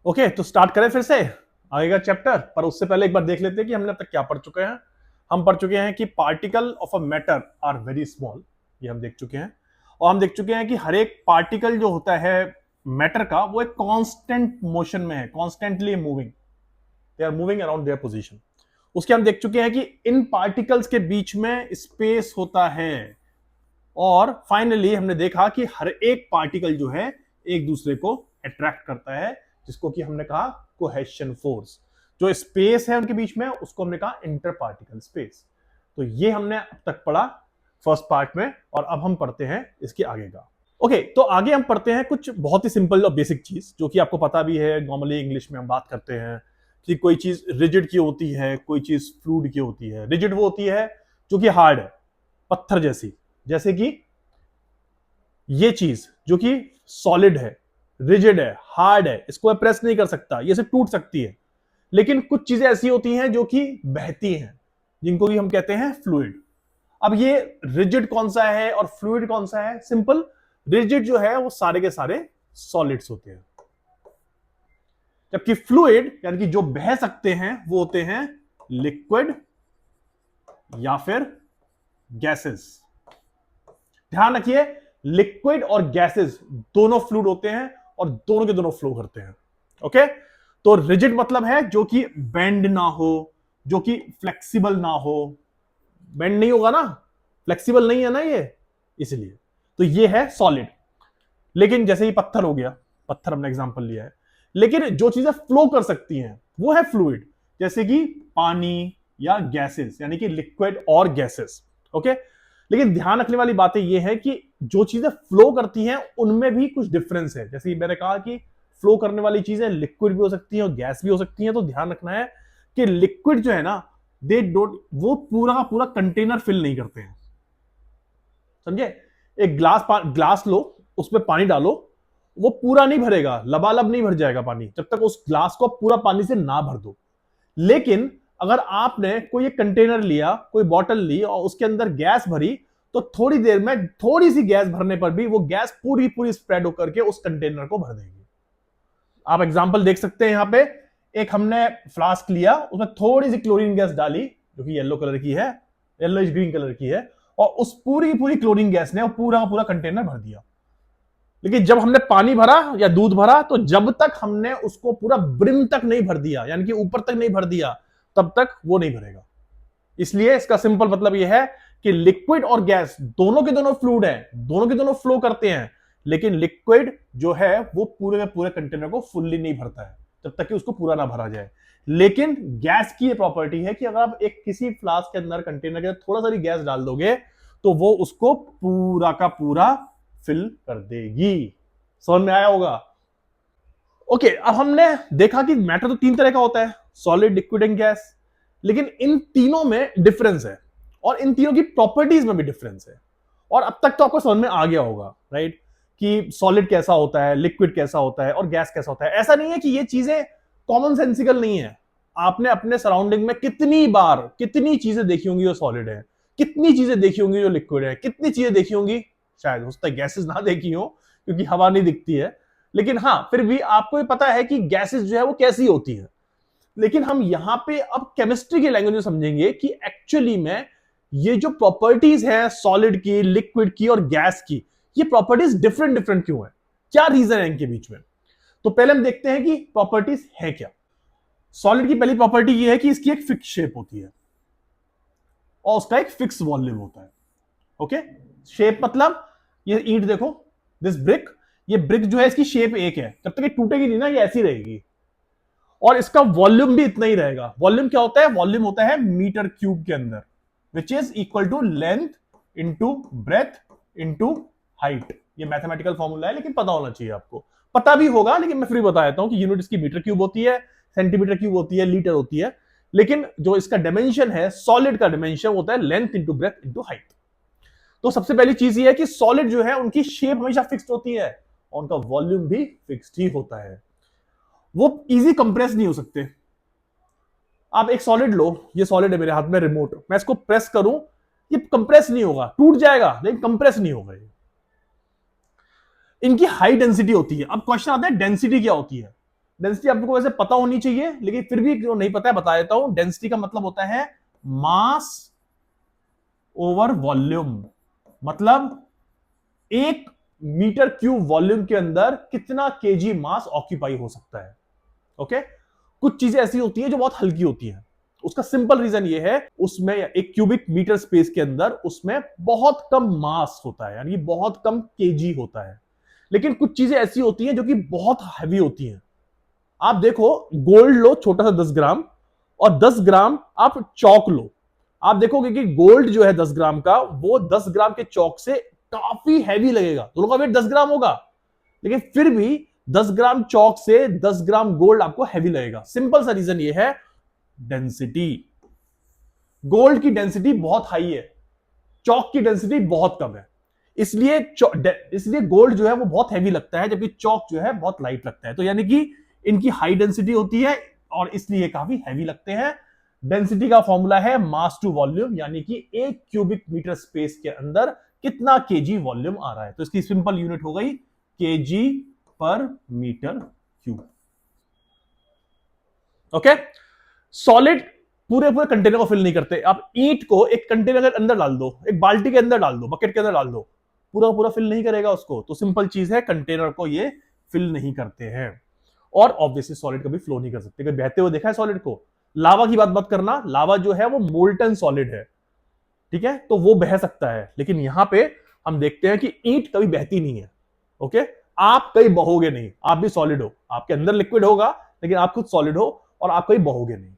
Okay, तो start करें फिर से आगे का चैप्टर। पर उससे पहले एक बार देख लेते हैं कि हमने अब तक क्या पढ़ चुके हैं। हम पढ़ चुके हैं कि particle of a matter are very small, ये हम देख चुके हैं। और हम देख चुके हैं कि हर एक पार्टिकल जो होता है मैटर का, वो एक कांस्टेंट मोशन में है, constantly moving, they are moving around their position. उसके हम देख चुके हैं कि इन पार्टिकल्स के बीच में स्पेस होता है। और फाइनली हमने देखा कि हर एक पार्टिकल जो है एक दूसरे को अट्रैक्ट करता है, जिसको कि हमने कहा कोहेशन फोर्स। जो स्पेस है उनके बीच में, उसको हमने कहा इंटर पार्टिकल स्पेस। तो ये हमने अब तक पढ़ा फर्स्ट पार्ट में, और अब हम पढ़ते हैं इसके आगे का। ओके, तो आगे हम पढ़ते हैं कुछ बहुत ही सिंपल और बेसिक चीज, जो कि आपको पता भी है। नॉर्मली इंग्लिश में हम बात करते हैं कि कोई चीज रिजिड की होती है, कोई चीज फ्लूइड की होती है। रिजिड वो होती है जो कि हार्ड है, पत्थर जैसी, जैसे कि ये चीज जो कि सॉलिड है, रिजिड है, हार्ड है, इसको प्रेस नहीं कर सकता, ये सिर्फ टूट सकती है। लेकिन कुछ चीजें ऐसी होती हैं जो कि बहती हैं, जिनको कि हम कहते हैं फ्लूइड। अब ये रिजिड कौन सा है और फ्लूइड कौन सा है? सिंपल, रिजिड जो है वो सारे के सारे सॉलिड्स होते हैं, जबकि फ्लूइड यानी कि जो बह सकते हैं वो होते हैं लिक्विड या फिर गैसेस। ध्यान रखिए, लिक्विड और गैसेस दोनों फ्लूइड होते हैं और दोनों के दोनों फ्लो करते हैं। ओके, तो रिजिड मतलब है जो कि बेंड ना हो, जो कि फ्लेक्सिबल ना हो। बेंड नहीं होगा ना, फ्लेक्सिबल नहीं है ना ये, इसलिए। तो ये है सॉलिड। लेकिन जैसे ही पत्थर हो गया, पत्थर हमने एग्जांपल लिया है। लेकिन जो चीजें फ्लो कर सकती हैं वो है फ्लूइड, जैसे कि पानी या गैसेस, यानी कि लिक्विड और गैसेस। ओके, लेकिन ध्यान रखने वाली बातें ये है कि जो चीजें फ्लो करती हैं उनमें भी कुछ डिफरेंस है। जैसे मैंने कहा कि फ्लो करने वाली चीजें लिक्विड भी हो सकती हैं और गैस भी हो सकती हैं। तो ध्यान रखना है कि लिक्विड जो है ना, दे डोंट, वो पूरा का पूरा कंटेनर फिल नहीं करते हैं। समझे? एक ग्लास लो, उसमें पानी डालो, वो पूरा नहीं भरेगा, लबालब नहीं भर जाएगा पानी, जब तक उस ग्लास को पूरा पानी से ना भर दो। लेकिन अगर आपने कोई एक कंटेनर लिया, कोई बॉटल ली और उसके अंदर गैस भरी, तो थोड़ी देर में थोड़ी सी गैस भरने पर भी वो गैस पूरी पूरी स्प्रेड होकर के उस कंटेनर को भर देगी। आप एग्जांपल देख सकते हैं यहां पे। एक हमने फ्लास्क लिया, उसमें थोड़ी सी क्लोरीन गैस डाली, जो कि येलो कलर की है, येलो ग्रीन कलर की है, और उस पूरी पूरी क्लोरीन गैस ने पूरा पूरा कंटेनर भर दिया। लेकिन जब हमने पानी भरा या दूध भरा, तो जब तक हमने उसको पूरा ब्रिम तक नहीं भर दिया, यानी कि ऊपर तक नहीं भर दिया, तब तक वो नहीं भरेगा। इसलिए इसका सिंपल मतलब यह है कि लिक्विड और गैस दोनों के दोनों फ्लूइड है, दोनों के दोनों फ्लो करते हैं। लेकिन लिक्विड जो है वो पूरे के पूरे कंटेनर को फुल्ली नहीं भरता है, जब तक कि उसको पूरा ना भरा जाए। लेकिन गैस की ये प्रॉपर्टी है कि अगर आप एक किसी फ्लास्क के अंदर, कंटेनर के अंदर थोड़ा सा भी गैस डाल दोगे, तो वो उसको पूरा का पूरा फिल कर देगी। समझ में आया होगा? ओके, अब हमने देखा कि मैटर तो तीन तरह का होता है, सॉलिड, लिक्विड एंड गैस। लेकिन इन तीनों में डिफरेंस है, और इन तीनों की प्रॉपर्टीज में भी डिफरेंस है। और अब तक तो आपको समझ में आ गया होगा, राइट, कि सॉलिड कैसा होता है, लिक्विड कैसा होता है और गैस कैसा होता है। ऐसा नहीं है कि ये चीजें कॉमन सेंसिकल नहीं है। आपने अपने सराउंडिंग में कितनी बार कितनी चीजें देखी होंगी जो सॉलिड है, कितनी चीजें देखी होंगी जो लिक्विड है, कितनी चीजें देखी होंगी, शायद हो सकता है गैसेस ना देखी हो क्योंकि हवा नहीं दिखती है। लेकिन हाँ, फिर भी आपको ये पता है कि गैसेस जो है वो कैसी होती है। लेकिन हम यहां पे अब केमिस्ट्री की लैंग्वेज में समझेंगे कि एक्चुअली में ये जो प्रॉपर्टीज है सॉलिड की, लिक्विड की और गैस की, ये प्रॉपर्टीज डिफरेंट डिफरेंट क्यों है, क्या रीजन है इनके बीच में। तो पहले हम देखते हैं कि प्रॉपर्टीज है क्या। सॉलिड की पहली प्रॉपर्टी ये है कि इसकी एक फिक्स शेप होती है और उसका एक फिक्स वॉल्यूम होता है। ओके, शेप मतलब ये ईंट देखो, दिस ब्रिक, ये ब्रिक जो है इसकी शेप एक है, जब तक ये टूटेगी नहीं ना, ये ऐसी रहेगी। और इसका वॉल्यूम भी इतना ही रहेगा। वॉल्यूम क्या होता है? वॉल्यूम होता है मीटर क्यूब के अंदर, which is equal to length into breadth into height. ये मैथमेटिकल फॉर्मूला है, लेकिन पता होना चाहिए आपको। पता भी होगा, लेकिन मैं फिर बता देता हूं कि यूनिट इसकी मीटर क्यूब होती है, सेंटीमीटर क्यूब होती है, लीटर होती है। लेकिन जो इसका डायमेंशन है, सॉलिड का डायमेंशन होता है length into breadth into height. तो सबसे पहली चीज ये है कि सॉलिड जो है उनकी शेप हमेशा फिक्स्ड होती है और उनका वॉल्यूम भी फिक्स्ड ही होता है। वो इजी कंप्रेस नहीं हो सकते। आप एक सॉलिड लो, ये सॉलिड है मेरे हाथ में रिमोट, मैं इसको प्रेस करूं, ये कंप्रेस नहीं होगा, टूट जाएगा लेकिन कंप्रेस नहीं होगा। इनकी हाई डेंसिटी होती है। अब क्वेश्चन आता है डेंसिटी क्या होती है। डेंसिटी आपको वैसे पता होनी चाहिए, लेकिन फिर भी जो नहीं पता है बता देता हूं। डेंसिटी का मतलब होता है मास ओवर वॉल्यूम। मतलब 1 मीटर क्यूब वॉल्यूम के अंदर कितना केजी मास ऑक्यूपाई हो सकता है। ओके, कुछ चीजें ऐसी होती हैं जो बहुत हल्की होती हैं, उसका सिंपल रीजन ये है, उसमें 1 क्यूबिक मीटर स्पेस के अंदर उसमें बहुत कम मास होता है, यानी बहुत कम केजी होता है। लेकिन कुछ चीजें ऐसी होती हैं जो कि बहुत हैवी होती हैं। आप देखो, गोल्ड लो छोटा सा 10 ग्राम, और 10 ग्राम आप चौक लो, आप देखोगे कि गोल्ड जो है 10 ग्राम का, वो 10 ग्राम के चौक से काफी हैवी लगेगा, दोनों का वेट 10 ग्राम होगा, लेकिन फिर भी 10 ग्राम चौक से 10 ग्राम गोल्ड आपको हैवी लगेगा। सिंपल सा रीजन ये है, डेंसिटी। गोल्ड की डेंसिटी बहुत हाई है, चौक की डेंसिटी बहुत कम है, इसलिए गोल्ड जो है वो बहुत हैवी लगता है, जबकि चौक जो है बहुत लाइट लगता है। तो यानी कि इनकी हाई डेंसिटी होती है और इसलिए काफी हैवी लगते हैं। डेंसिटी का फॉर्मूला है मास टू वॉल्यूम, यानी कि 1 क्यूबिक मीटर स्पेस के अंदर कितना केजी वॉल्यूम आ रहा है। तो इसकी सिंपल यूनिट हो गई केजी पर मीटर क्यूब। ओके, सॉलिड पूरे पूरे कंटेनर को फिल नहीं करते। आप ईंट को एक कंटेनर के अंदर डाल दो, एक बाल्टी के अंदर डाल दो, बकेट के अंदर डाल दो, पूरा पूरा फिल नहीं करेगा उसको। तो सिंपल चीज है, कंटेनर को ये फिल नहीं करते हैं। और ऑब्वियसली सॉलिड कभी फ्लो नहीं कर सकते। कभी बहते हुए देखा है सॉलिड को? लावा की बात मत करना, लावा जो है वो मोल्टन सॉलिड है, ठीक है, तो वो बह सकता है। लेकिन यहां पे हम देखते हैं कि ईंट कभी बहती नहीं है। ओके, आप कहीं बहोगे नहीं, आप भी सॉलिड हो, आपके अंदर लिक्विड होगा लेकिन आप खुद सॉलिड हो और आप कहीं बहोगे नहीं।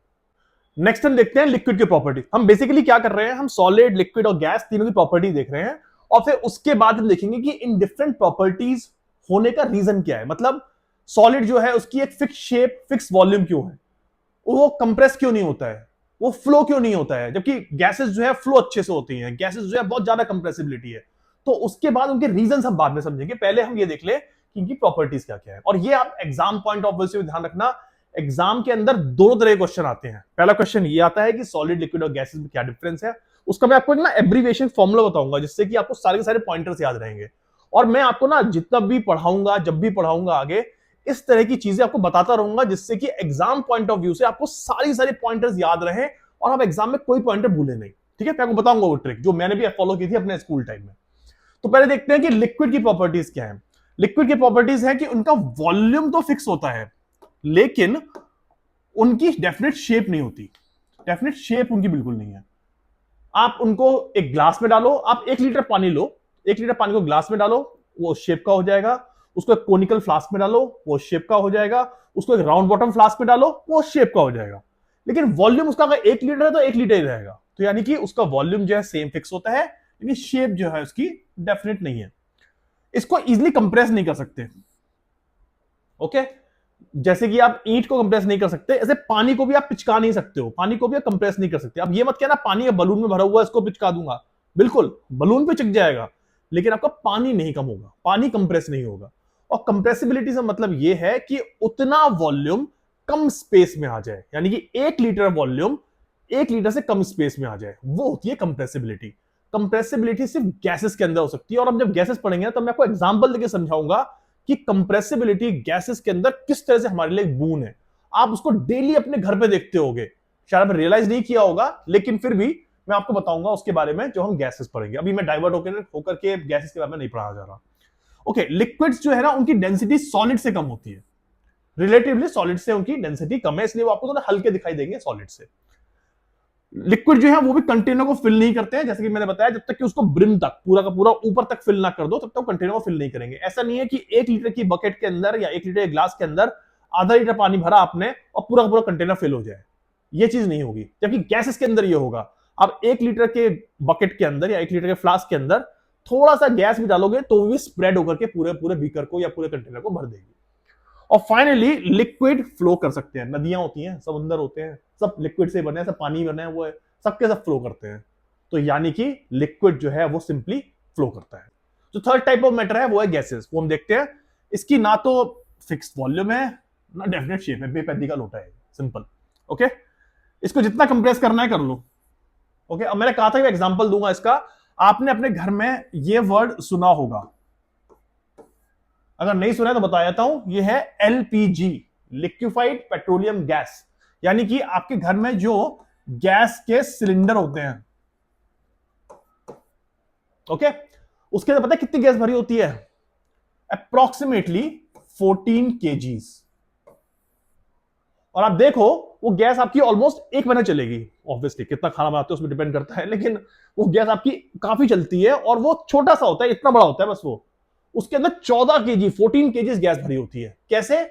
नेक्स्ट हम देखते हैं लिक्विड की प्रॉपर्टी। हम बेसिकली क्या कर रहे हैं, हम सॉलिड, लिक्विड और गैस तीनों की प्रॉपर्टी देख रहे हैं, और फिर उसके बाद हम देखेंगे कि इन डिफरेंट प्रॉपर्टीज होने का रीजन क्या है। मतलब सॉलिड जो है उसकी एक फिक्स शेप, फिक्स वॉल्यूम क्यों है, वो कंप्रेस क्यों नहीं होता है, वो फ्लो क्यों नहीं होता है, जबकि गैसेस जो है फ्लो अच्छे से होती हैं, गैसेस जो है बहुत ज्यादा कंप्रेसिबिलिटी है। तो उसके बाद उनके रीजन हम बाद में समझेंगे, पहले हम ये देख ले कि इनकी प्रॉपर्टीज क्या क्या है। और ये आप एग्जाम पॉइंट ऑफ व्यू से ध्यान रखना, एग्जाम के अंदर दोनों तरह के क्वेश्चन आते हैं। पहला क्वेश्चन ये आता है कि सॉलिड, लिक्विड और गैसेस में क्या डिफरेंस है, उसका मैं आपको एक ना एब्रीविएशन फॉर्मूला बताऊंगा, जिससे कि आपको सारे के सारे पॉइंटर्स याद रहेंगे। और मैं आपको ना जितना भी पढ़ाऊंगा, जब भी पढ़ाऊंगा आगे, इस तरह की चीजें आपको बताता रहूंगा, जिससे कि एग्जाम पॉइंट ऑफ व्यू से आपको सारी सारी पॉइंटर्स याद रहे और आप एग्जाम में कोई पॉइंटर भूले नहीं। ठीक है, मैं आपको बताऊंगा वो ट्रिक जो मैंने भी फॉलो की थी अपने स्कूल टाइम में। तो पहले देखते हैं कि लिक्विड की प्रॉपर्टीज क्या है। लिक्विड की प्रॉपर्टीज है कि उनका वॉल्यूम तो फिक्स होता है, लेकिन उनकी डेफिनेट शेप नहीं होती। डेफिनेट शेप उनकी बिल्कुल नहीं है। आप उनको एक ग्लास में डालो, आप 1 लीटर पानी लो, 1 लीटर पानी को ग्लास में डालो, वो शेप का हो जाएगा। उसको एक कोनिकल फ्लास्क में डालो, वो शेप का हो जाएगा। उसको एक राउंड बॉटम फ्लास्क में डालो, वो शेप का हो जाएगा। लेकिन वॉल्यूम उसका अगर 1 लीटर है तो 1 लीटर ही रहेगा। तो यानी कि उसका वॉल्यूम जो है सेम फिक्स होता है, लेकिन शेप जो है उसकी डेफिनेट नहीं है। इसको इजिली कंप्रेस नहीं कर सकते। ओके, जैसे कि आप ईंट को कंप्रेस नहीं कर सकते, ऐसे पानी को भी आप पिचका नहीं सकते हो, पानी को भी आप कंप्रेस नहीं कर सकते। अब ये मत कहना पानी बलून में भरा हुआ है इसको पिचका दूंगा, बिल्कुल बलून पे चिक जाएगा, लेकिन आपका पानी नहीं कम होगा, पानी कंप्रेस नहीं होगा। और कंप्रेसिबिलिटी से मतलब ये है कि उतना वॉल्यूम कम स्पेस में आ जाए, यानी कि 1 लीटर वॉल्यूम 1 लीटर से कम स्पेस में आ जाए, वो होती है कंप्रेसिबिलिटी। कंप्रेसिबिलिटी सिर्फ गैसेस के अंदर हो सकती है, और हम जब गैसेस पढ़ेंगे तो मैं आपको एग्जांपल देके समझाऊंगा कि कंप्रेसिबिलिटी गैसेस के अंदर किस तरह से हमारे लिए बून है। आप उसको डेली अपने घर पे देखते होगे, शायद आप रियलाइज नहीं किया होगा, लेकिन फिर भी मैं आपको बताऊंगा उसके बारे में जो हम गैसेस पढ़ेंगे। अभी मैं डाइवर्ट होकर के गैसेस के बारे में नहीं पढ़ा जा रहा। ओके, लिक्विड्स जो है ना उनकी डेंसिटी सॉलिड से कम होती है, रिलेटिवली सॉलिड से उनकी डेंसिटी कम है, इसलिए वो आपको थोड़ा हल्के दिखाई देंगे सॉलिड से। लिक्विड जो है वो भी कंटेनर को फिल नहीं करते हैं, जैसे कि मैंने बताया, जब तक कि उसको ब्रिम तक, पूरा का पूरा ऊपर तक फिल ना कर दो, तब तक कंटेनर को फिल नहीं करेंगे। ऐसा नहीं है कि 1 लीटर की बकेट के अंदर या 1 लीटर ग्लास के अंदर आधा लीटर पानी भरा आपने और पूरा का पूरा कंटेनर फिल हो जाए, ये चीज नहीं होगी। जबकि गैसेस के अंदर ये होगा, आप 1 लीटर के बकेट के अंदर या 1 लीटर के फ्लास्क के अंदर थोड़ा सा गैस भी डालोगे तो भी स्प्रेड होकर के पूरे पूरे बीकर को या पूरे कंटेनर को भर देगी। और फाइनली लिक्विड फ्लो कर सकते हैं, नदियां होती हैं, समुद्र होते हैं, सब लिक्विड से बने हैं, सब पानी बने हैं, वो सबके सब फ्लो करते हैं। तो यानी कि लिक्विड जो है वो सिंपली फ्लो करता है। जो थर्ड टाइप ऑफ मैटर है वो है गैसेस, वो हम देखते हैं। इसकी ना तो फिक्स वॉल्यूम है ना डेफिनेट शेप है, बेपैदी का लोटा है, सिंपल। ओके, इसको जितना कंप्रेस करना है कर लो। ओके, अब मैंने कहा था कि एग्जांपल दूंगा इसका, आपने अपने घर में ये वर्ड सुना होगा, अगर नहीं सुना है तो बता देता हूं, ये है एलपीजी, लिक्विफाइड पेट्रोलियम गैस, यानी कि आपके घर में जो गैस के सिलेंडर होते हैं, ओके, उसके अंदर पता है कितनी गैस भरी होती है? Approximately 14 kgs। और आप देखो वो गैस आपकी ऑलमोस्ट 1 महीना चलेगी। ऑब्वियसली कितना खाना बनाते हो उसमें डिपेंड करता है, लेकिन वो गैस आपकी काफी चलती है और वो छोटा सा होता है, इतना बड़ा होता है बस वो। उसके अंदर 14 kg गैस भरी होती है। कैसे?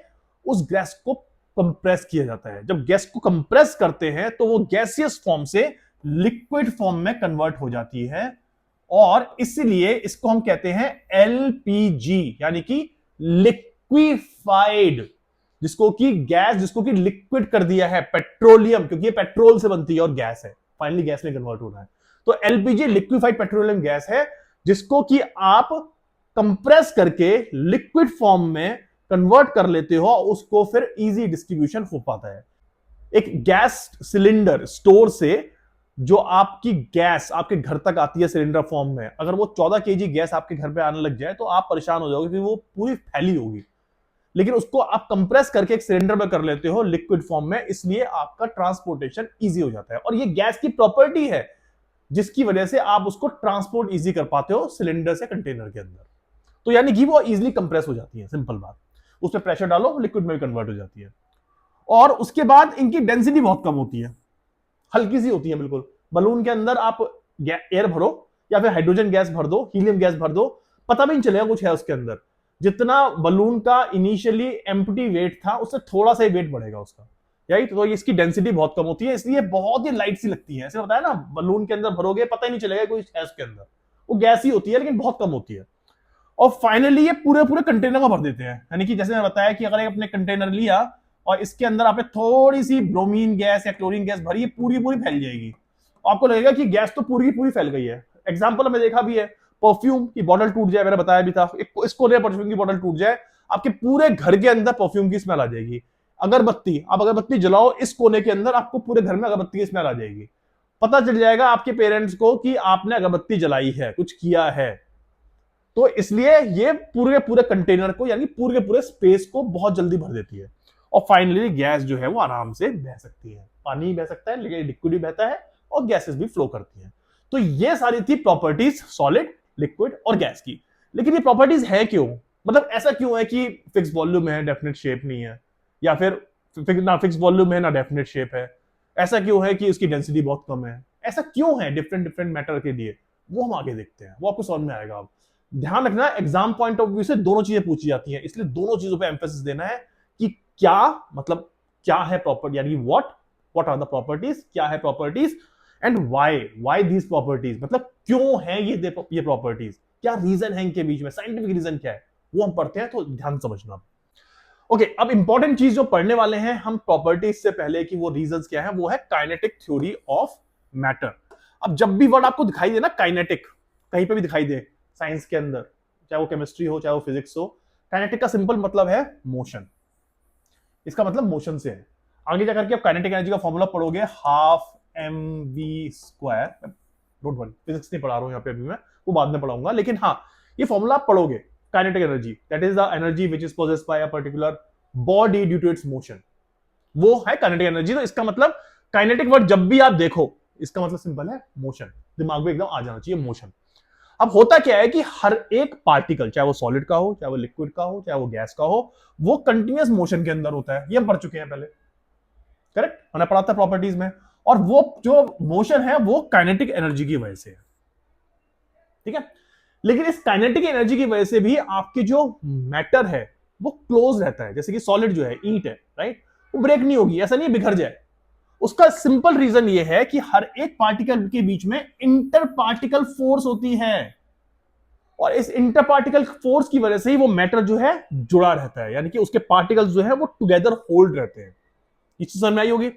उस गैस को कंप्रेस किया जाता है। जब गैस को कंप्रेस करते हैं तो वो गैसियस फॉर्म से लिक्विड फॉर्म में कन्वर्ट हो जाती है, और इसलिए इसको हम कहते हैं एलपीजी, यानी कि लिक्विफाइड, जिसको कि गैस, जिसको कि लिक्विड कर दिया है, पेट्रोलियम, क्योंकि ये पेट्रोल से बनती है और गैस है, फाइनली गैस में कन्वर्ट होना है। तो एलपीजी लिक्विफाइड पेट्रोलियम गैस है, जिसको कि आप कंप्रेस करके लिक्विड फॉर्म में कन्वर्ट कर लेते हो, उसको फिर इजी डिस्ट्रीब्यूशन हो पाता है। एक गैस सिलेंडर स्टोर से जो आपकी गैस आपके घर तक आती है सिलेंडर फॉर्म में, अगर वो 14 kg गैस आपके घर पे आने लग जाए तो आप परेशान हो जाओगे, क्योंकि वो पूरी फैली होगी। लेकिन उसको आप कंप्रेस करके एक सिलेंडर में कर लेते हो लिक्विड फॉर्म में, इसलिए आपका ट्रांसपोर्टेशन इजी हो जाता है। और ये गैस की प्रॉपर्टी है जिसकी वजह से आप उसको ट्रांसपोर्ट इजी कर पाते हो सिलेंडर से कंटेनर के अंदर। तो यानी कि वो इजीली कंप्रेस हो जाती है, सिंपल बात। उसमें प्रेशर डालो, लिक्विड में कन्वर्ट हो जाती है। और उसके बाद इनकी डेंसिटी बहुत कम होती है, हल्की सी होती है बिल्कुल। बलून के अंदर आप एयर भरो या फिर हाइड्रोजन गैस भर दो, हीलियम गैस भर दो, पता भी नहीं चलेगा कुछ है उसके अंदर। जितना बलून का इनिशियली एम्प्टी वेट था उससे थोड़ा सा ही वेट बढ़ेगा उसका, राइट। तो इसकी डेंसिटी बहुत कम होती है, इसलिए बहुत ही लाइट सी लगती है। ऐसे बताया ना, बलून के अंदर भरोगे पता ही नहीं चलेगा कोई है उसके अंदर, वो गैस ही होती है लेकिन बहुत कम होती है। और फाइनली ये पूरे पूरे कंटेनर को भर देते हैं, यानी कि जैसे मैं बताया कि अगर आपने कंटेनर लिया और इसके अंदर आपने थोड़ी सी ब्रोमीन गैस या क्लोरीन गैस भरी, ये पूरी पूरी फैल जाएगी। आपको लगेगा कि गैस तो पूरी की पूरी फैल गई है। एग्जाम्पल हमें देखा भी है, परफ्यूम की बॉटल टूट जाए, मैंने बताया भी था, इसको परफ्यूम की बॉटल टूट जाए, आपके पूरे घर के अंदर परफ्यूम की स्मेल आ जाएगी। अगरबत्ती, आप अगरबत्ती जलाओ, इस कोने के अंदर आपको पूरे घर में अगरबत्ती की स्मेल आ जाएगी। पता चल जाएगा आपके पेरेंट्स को कि आपने अगरबत्ती जलाई है, कुछ किया है। तो इसलिए ये पूरे पूरे कंटेनर को, यानी पूरे पूरे स्पेस को बहुत जल्दी भर देती है। और फाइनली गैस जो है वो आराम से बह सकती है। पानी ही बह सकता है लेकिन लिक्विड भी बहता है और गैसेस भी फ्लो करती हैं। तो ये सारी थी प्रॉपर्टीज सॉलिड, लिक्विड और गैस की। लेकिन ये प्रॉपर्टीज है क्यों? मतलब ऐसा क्यों है कि फिक्स वॉल्यूम है, डेफिनेट शेप नहीं है, या फिर ना फिक्स वॉल्यूम है ना डेफिनेट शेप है? ऐसा क्यों है कि उसकी डेंसिटी बहुत कम है? ऐसा क्यों है डिफरेंट डिफरेंट मैटर के लिए? वो हम आगे देखते हैं, वो आपको समझ में आएगा। अब ध्यान रखना, एग्जाम पॉइंट ऑफ व्यू से दोनों चीजें पूछी जाती हैं, इसलिए दोनों चीजों पे एम्फेसिस देना है कि क्या, मतलब क्या है प्रॉपर्टी, यानी व्हाट आर द प्रॉपर्टीज, क्या है properties, and why these properties, मतलब क्यों है ये प्रॉपर्टीज, क्या रीजन है इनके बीच में, साइंटिफिक रीजन क्या है, वो हम पढ़ते हैं। तो ध्यान समझना। ओके, अब इंपॉर्टेंट चीज जो पढ़ने वाले हैं हम प्रॉपर्टीज से पहले कि वो रीजंस क्या है, वो है काइनेटिक थ्योरी ऑफ मैटर। अब जब भी वर्ड आपको दिखाई दे ना, काइनेटिक, कहीं पे भी दिखाई दे साइंस के अंदर, चाहे वो केमिस्ट्री हो चाहे वो फिजिक्स हो, काइनेटिक का सिंपल मतलब है मोशन। इसका मतलब मोशन से है। आगे जाकर के आप काइनेटिक एनर्जी का फॉर्मूला पढ़ोगे, half mv²। Don't worry, physics नहीं पढ़ा रहा हूं यहाँ पे अभी मैं, वो बाद में पढ़ाऊंगा, लेकिन हाँ ये फॉर्मूला आप पढ़ोगे। Kinetic energy, that is the energy which is possessed by a particular body due to its motion, वो है काइनेटिक एनर्जी। तो इसका मतलब काइनेटिक वर्ड जब भी आप देखो, इसका मतलब सिंपल है मोशन, दिमाग में एकदम आ जाना चाहिए मोशन। अब होता क्या है कि हर एक पार्टिकल, चाहे वो सॉलिड का हो, चाहे वो लिक्विड का हो, चाहे वो गैस का हो, वो कंटिन्यूअस मोशन के अंदर होता है। ये हम पढ़ चुके हैं पहले, करेक्ट, मैंने पढ़ा था प्रॉपर्टीज में। और वो जो मोशन है वो काइनेटिक एनर्जी की वजह से है, ठीक है। लेकिन इस काइनेटिक एनर्जी की वजह से भी आपके जो मैटर है वो क्लोज रहता है। जैसे कि सॉलिड जो है, ईंट है, राइट, वो ब्रेक नहीं होगी, ऐसा नहीं बिखर जाए। उसका सिंपल रीजन ये है कि हर एक पार्टिकल के बीच में इंटर पार्टिकल फोर्स होती है, और इस इंटर पार्टिकल फोर्स की वजह से ही वो मैटर जो है जुड़ा रहता है, यानी कि उसके पार्टिकल्स जो है वो टुगेदर होल्ड रहते हैं। ये चीज समझ में आई होगी।